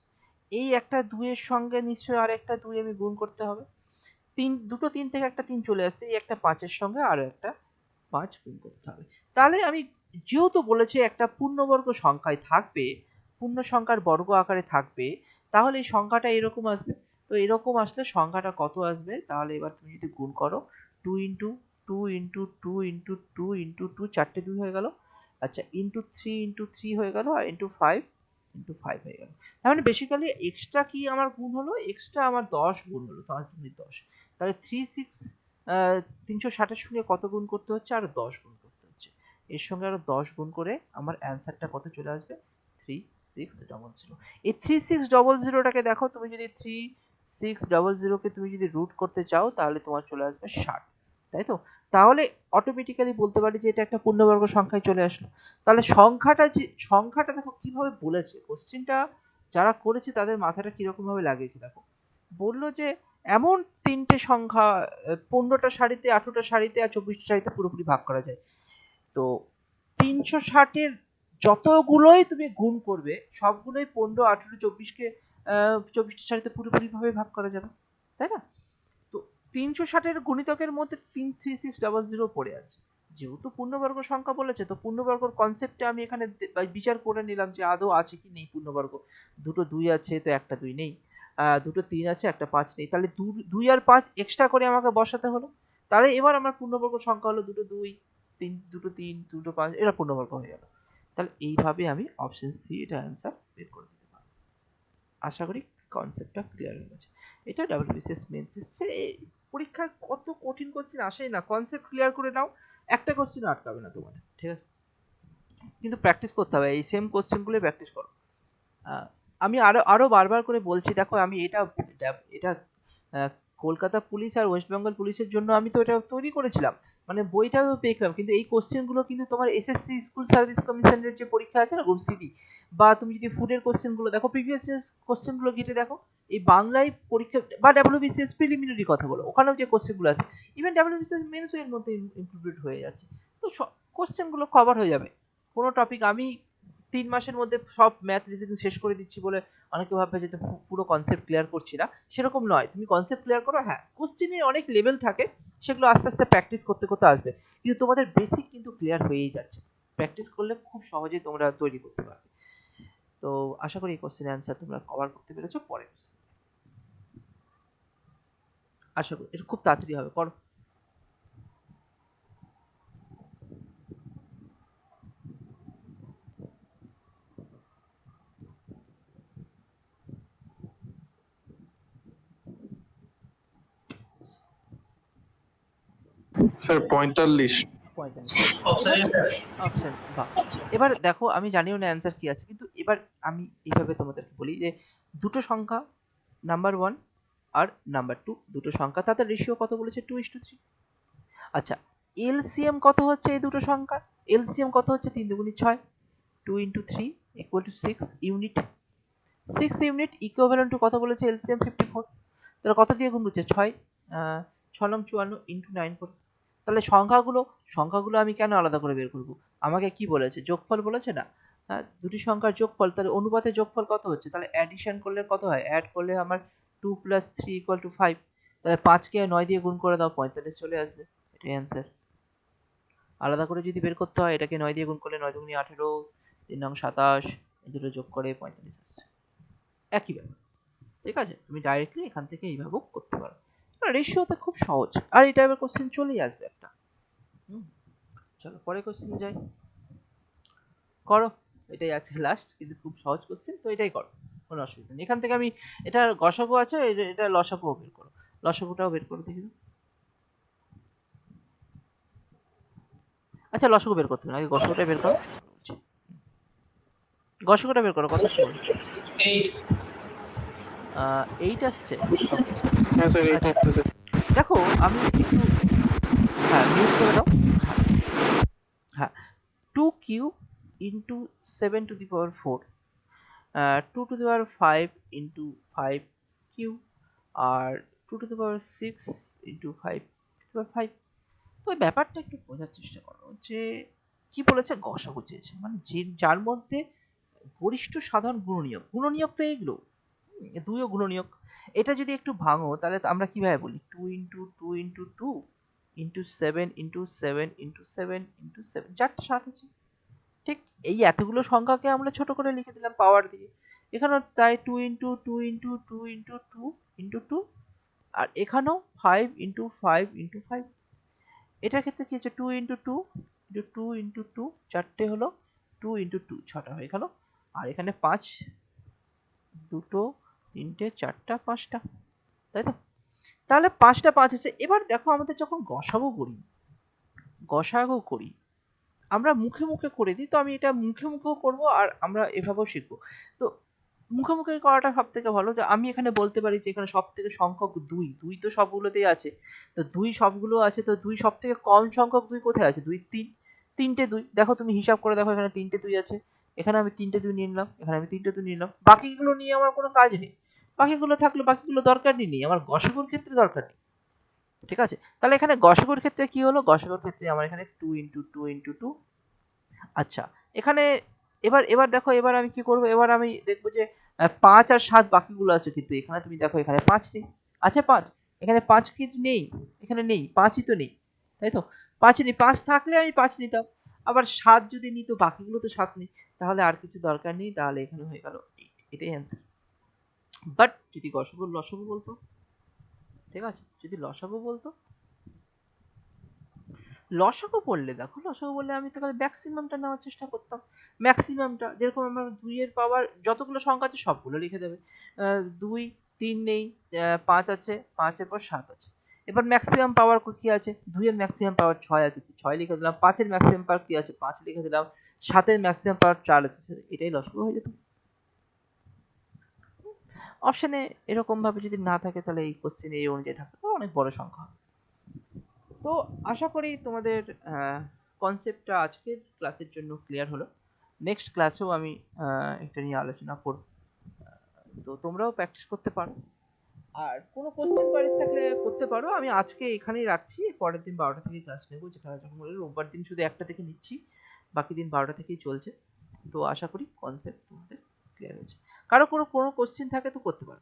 এই একটা 2 এর সঙ্গে নিশ্চয়ই আর একটা 2 আমি গুণ করতে হবে। দুটো 3 থেকে একটা 3 চলে আসছে, এই একটা 5 এর সঙ্গে আরো একটা 5 গুণ করতে হবে। তাহলে আমি, যেহেতু বলেছে একটা পূর্ণবর্গ সংখ্যায় থাকবে, পূর্ণ সংখ্যার বর্গ আকারে থাকবে, তাহলে এই সংখ্যাটা এরকম আসবে। তো এরকম আসলে সংখ্যাটা কত আসবে, তাহলে এবার তুমি যদি গুণ করো, 2 ইন্টু 2 ইন্টু 2 ইন্টু 2 ইন্টু 2, চারটে 2 হয়ে গেল, আচ্ছা, ইন্টু 3 ইন্টু 3 হয়ে গেল, আর ইন্টু 5 ইন্টু 5 হয়ে গেল। তার মানে বেসিক্যালি এক্সট্রা কি আমার গুণ হলো, এক্সট্রা আমার 10 গুণ হলো, 10। তাহলে 360 এর সঙ্গে কত গুণ করতে হচ্ছে, আরো 10 গুণ করতে হচ্ছে। এর সঙ্গে আরো 10 গুণ করে আমার অ্যান্সারটা কত চলে আসবে, 3600। এই 3600টাকে দেখো, তুমি যদি 3600কে তুমি যদি রুট করতে চাও তাহলে তোমার চলে আসবে 60, তাই তো। তাহলে অটোমেটিক্যালি বলতে পারি যে এটা একটা পূর্ণবর্গ সংখ্যায় চলে আসলো। তাহলে সংখ্যাটা দেখো কিভাবে বলেছে, কোশ্চেনটা যারা করেছে তাদের মাথাটা কিরকম ভাবে লাগিয়েছে দেখো। বললো যে এমন তিনটে সংখ্যা, 15টা সারিতে, 18টা সারিতে আর 24টা সারিতে পুরোপুরি ভাগ করা যায়। তো 360-এর যতগুলোই তুমি গুণ করবে সবগুলোই 15, 18, 24কে 24টা সারিতে পুরোপুরি ভাবে ভাগ করা যাবে, তাই না? তো 360-এর গুণিতকের মধ্যে 3600 পড়ে আছে। যেহেতু পূর্ণবর্গ সংখ্যা বলেছে, তো পূর্ণবর্গর কনসেপ্টে আমি এখানে বিচার করে নিলাম যে আদৌ আছে কি নেই পূর্ণবর্গ। দুটো 2 আছে তো একটা 2 নেই, দুটো 3 আছে একটা 5 নেই, তাহলে 2 আর 5 এক্সট্রা করে আমাকে বসাতে হলো। তাহলে এবার আমার পূর্ণবর্গ সংখ্যা হলো দুটো 2, দুটো 3, দুটো 5, এরা পূর্ণবর্গ হয়ে গেল। তাহলে এইভাবে আমি অপশন সি এটা অ্যান্সার বের করে দিতে পারবো। আশা করি কনসেপ্টটা ক্লিয়ার হয়ে গেছে। এটা ডাব্লিউবিসিএস মেন্স এসছে, পরীক্ষায় কত কঠিন কোশ্চেন আসে না, কনসেপ্ট ক্লিয়ার করে নাও, একটা কোশ্চেন আটকাবে না তোমাদের, ঠিক আছে। কিন্তু প্র্যাকটিস করতে হবে, এই সেম কোশ্চেনগুলো প্র্যাকটিস করো। আহ, আমি আরো আরো বারবার করে বলছি, দেখো আমি এটা এটা এটা, আহ, কলকাতা পুলিশ আর ওয়েস্ট বেঙ্গল পুলিশের জন্য আমি তো এটা তৈরি করেছিলাম, মানে বইটাও পেয়েছিলাম, কিন্তু এই কোশ্চেন গুলো কিন্তু তোমার এসএসসি স্কুল সার্ভিস কমিশনের যে পরীক্ষা আছে না, গ্রুপ সিডি, বা তুমি যদি ফুডের কোশ্চেন গুলো দেখো, প্রিভিয়াস কোশ্চেন গুলো ঘেটে দেখো, এই বাংলায় পরীক্ষা বা ডাব্লিউবিসিএস প্রিলিমিনারি কথা বলো, ওখানেও যে কোশ্চেন গুলো আছে, ইভেন ডাব্লিউবিসিএস মেন্সও এর মধ্যে ইনক্লুডেড হয়ে যাচ্ছে। তো কোশ্চেন গুলো কভার হয়ে যাবে। কোনো টপিক আমি 3 মাসের মধ্যে সব ম্যাথ রিজনিং শেষ করে দিচ্ছি বলে অনেকে ভাববে যে পুরো কনসেপ্ট ক্লিয়ার করছি না, সেরকম নয়। তুমি কনসেপ্ট ক্লিয়ার করো, হ্যাঁ কোশ্চেনের অনেক লেভেল থাকে, সেগুলো আস্তে আস্তে প্র্যাকটিস করতে করতে আসবে, কিন্তু তোমাদের বেসিক কিন্তু ক্লিয়ার হয়েই যাচ্ছে। প্র্যাকটিস করলে খুব সহজেই তোমরা তৈরি করতে পারবে। তো আশা করি এই কোশ্চেনের অ্যান্সার তোমরা কভার করতে পেরেছো। পরে আশা করি এটা খুব তাড়াতাড়ি হবে, করো।
স্যার 45।
45 অপশন, বাহ। এবার দেখো, আমি জানিও না অ্যান্সার কি আছে, কিন্তু এবার আমি এইভাবে তোমাদেরকে বলি যে দুটো সংখ্যা, নাম্বার 1 আর নাম্বার 2, দুটো সংখ্যা, তাদের রেশিও কত বলেছে? 2:3। আচ্ছা, এলসিএম কত হচ্ছে এই দুটো সংখ্যার? এলসিএম কত হচ্ছে? 3 দুগুণী 6, 2 into 3 equal to 6 unit. 6 unit equivalent to কত বলেছে? এলসিএম 54। তাহলে কত দিয়ে গুণ করছে? 6, 6 নং 54 ইন্টু 9 করে। তাহলে সংখ্যাগুলো আমি কেন আলাদা করে বের করব? আমাকে কি বলেছে? যোগফল বলেছে না? হ্যাঁ, দুটি সংখ্যার যোগফল, তাহলে অনুপাতে যোগফল কত হচ্ছে? তাহলে অ্যাডিশন করলে কত হয়? অ্যাড করলে আমার 2 + 3 = 5। তাহলে 5 কে 9 দিয়ে গুণ করে দাও, 45 চলে আসবে। এটাই অ্যান্সার। আলাদা করে যদি বের করতে হয়, এটাকে 9 দিয়ে গুণ করলে 9 দুগুণী 18, 3 নং 27, এই দুটো যোগ করে 45 আসছে। একই ব্যাপার। ঠিক আছে, তুমি ডাইরেক্টলি এখান থেকে এইভাবেও করতে পারো। রেশিওতে খুব সহজ, আর এই টাইপের কোশ্চেন চলেই আসবে একটা। চলো পরের কোশ্চেন যাই, করো। এটাই আছে লাস্ট, কিন্তু খুব সহজ কোশ্চেন, তো এটাই করো, কোনো অসুবিধা নেই। এখান থেকে আমি, এটা গসাগু আছে, এটা লসাগুও বের করো, লসাগুটাও বের করো দেখি তো। আচ্ছা, লসাগু বের করতে হবে না, আগে গসাগুটা বের করো। গসাগুটা বের করো, কত আসছে বলো? 8 আসছে।
হ্যাঁ স্যার, এই
আচ্ছা,
থাকতে
দেখো আমি একটু, হ্যাঁ মিউট করে দাও। হ্যাঁ, 2 cube into 7 to the power 4, 2 to the power 5 into 5 cube, আর 2 to the power 6 into 5 to the power 5। তো এই ব্যাপারটা একটু বোঝার চেষ্টা করো যে কি বলেছে, গসাগু চেয়েছে, মানে যে যার মধ্যে গরিষ্ঠ সাধারণ গুণনীয়ক, গুণনীয়ক তো এইগুলো, দুইও গুণনীয়ক। এটা যদি একটু ভাঙো, তাহলে তো আমরা কিভাবে বলি? 2 into 2 into 2 into 7 into 7 into 7 into 7, 4টে 7 আছে। ঠিক এই এতগুলো সংখ্যাকে আমরা ছোট করে লিখে দিলাম পাওয়ার দিয়ে। এখানেও তাই 2 ইন্টু 2 ইন্টু 2 ইন্টু 2 ইন্টু 2, আর এখানেও 5 ইন্টু 5 ইন্টু 5। এটার ক্ষেত্রে কি হচ্ছে? 2 ইন্টু 2 ইন্টু 2 ইন্টু 2, চারটে হলো, 2 ইন্টু 2 ছটা হয়ে গেল, আর এখানে 5, দুটো, তিনটে, চারটা, পাঁচটা, তাই তো? তাহলে 5টা 5 আছে। এবার দেখো, আমাদের যখন গসাগু করি আমরা মুখে মুখে করে দিই, তো আমি এটা মুখে মুখেও করব, আর আমরা এভাবেও শিখবো। তো মুখে মুখে করাটা সব থেকে ভালো, যে আমি এখানে বলতে পারি যে এখানে সব থেকে সংখ্যক 2, 2 তো সবগুলোতেই আছে, তো 2 সবগুলো আছে, তো 2 সব থেকে কম সংখ্যক 2 কোথায় আছে? 2, 3, তিনটে 2, দেখো তুমি হিসাব করে দেখো, এখানে তিনটে 2 আছে, এখানে আমি তিনটে 2 নিয়ে নিলাম, এখানে আমি তিনটে 2 নিয়ে নিলাম, বাকিগুলো নিয়ে আমার কোনো কাজ নেই। বাকিগুলো থাকলে বাকিগুলো দরকার নেই, আমার গসাগুর ক্ষেত্রে দরকার নেই। ঠিক আছে, তাহলে এখানে গসাগুর ক্ষেত্রে কি হলো? গসাগুর ক্ষেত্রে আমার এখানে 2 ইন্টু 2 ইন্টু 2। আচ্ছা, এখানে এবার এবার দেখো, এবার আমি কি করব? এবার আমি দেখবো যে 5 আর 7 বাকিগুলো আছে, কিন্তু এখানে তুমি দেখো এখানে 5 নেই। আছে 5, এখানে 5 কি নেই? এখানে নেই, 5ই তো নেই, তাই তো? 5 নেই, 5 থাকলে আমি 5 নিতাম। আবার 7 যদি নিত, বাকিগুলো তো 7 নেই, তাহলে আর কিছু দরকার নেই, তাহলে এখানে হয়ে গেল 8। এটাই অ্যান্সার। বাট যদি লসাগু বলতো, ঠিক আছে, যদি লসাগু বলতো, লসাগু বললে, দেখো লসাগু বললে আমি তাহলে ম্যাক্সিমামটা নেওয়ার চেষ্টা করতাম। ম্যাক্সিমামটা যেরকম আমার 2 এর পাওয়ার যতগুলো সংখ্যা আছে সবগুলো লিখে দেবে। 2, 3 নেই, 5 আছে, 5 এর পর 7 আছে। এবার ম্যাক্সিমাম পাওয়ার কি আছে? 2 এর ম্যাক্সিমাম পাওয়ার 6 আছে, 6 লিখে দিলাম। 5 এর ম্যাক্সিমাম পাওয়ার কি আছে? 5 লিখে দিলাম। 7 এর ম্যাক্সিমাম পাওয়ার 4 আছে, এটাই লসাগু হয়ে যেত। অপশনে এরকম ভাবে যদি না থাকে তাহলে এই কোশ্চেন এই অনুযায়ী থাকবে, তো অনেক বড় সংখ্যা হবে। তো আশা করি তোমাদের কনসেপ্টটা আজকের ক্লাসের জন্য ক্লিয়ার হলো। নেক্সট ক্লাসেও আমি এটা নিয়ে আলোচনা করব। তো তোমরাও প্র্যাকটিস করতে পারো, আর কোনো কোশ্চেন কোয়ারিজ থাকলে করতে পারো। আমি আজকে এখানেই রাখছি, পরের দিন 12টা থেকে ক্লাস নেবো, যেটা যখন বলি রোববার দিন শুধু একটা থেকে নিচ্ছি, বাকি দিন 12টা থেকেই চলছে। তো আশা করি কনসেপ্ট তোমাদের ক্লিয়ার হয়েছে। কারো কোনো কোশ্চেন থাকে তো করতে পারো।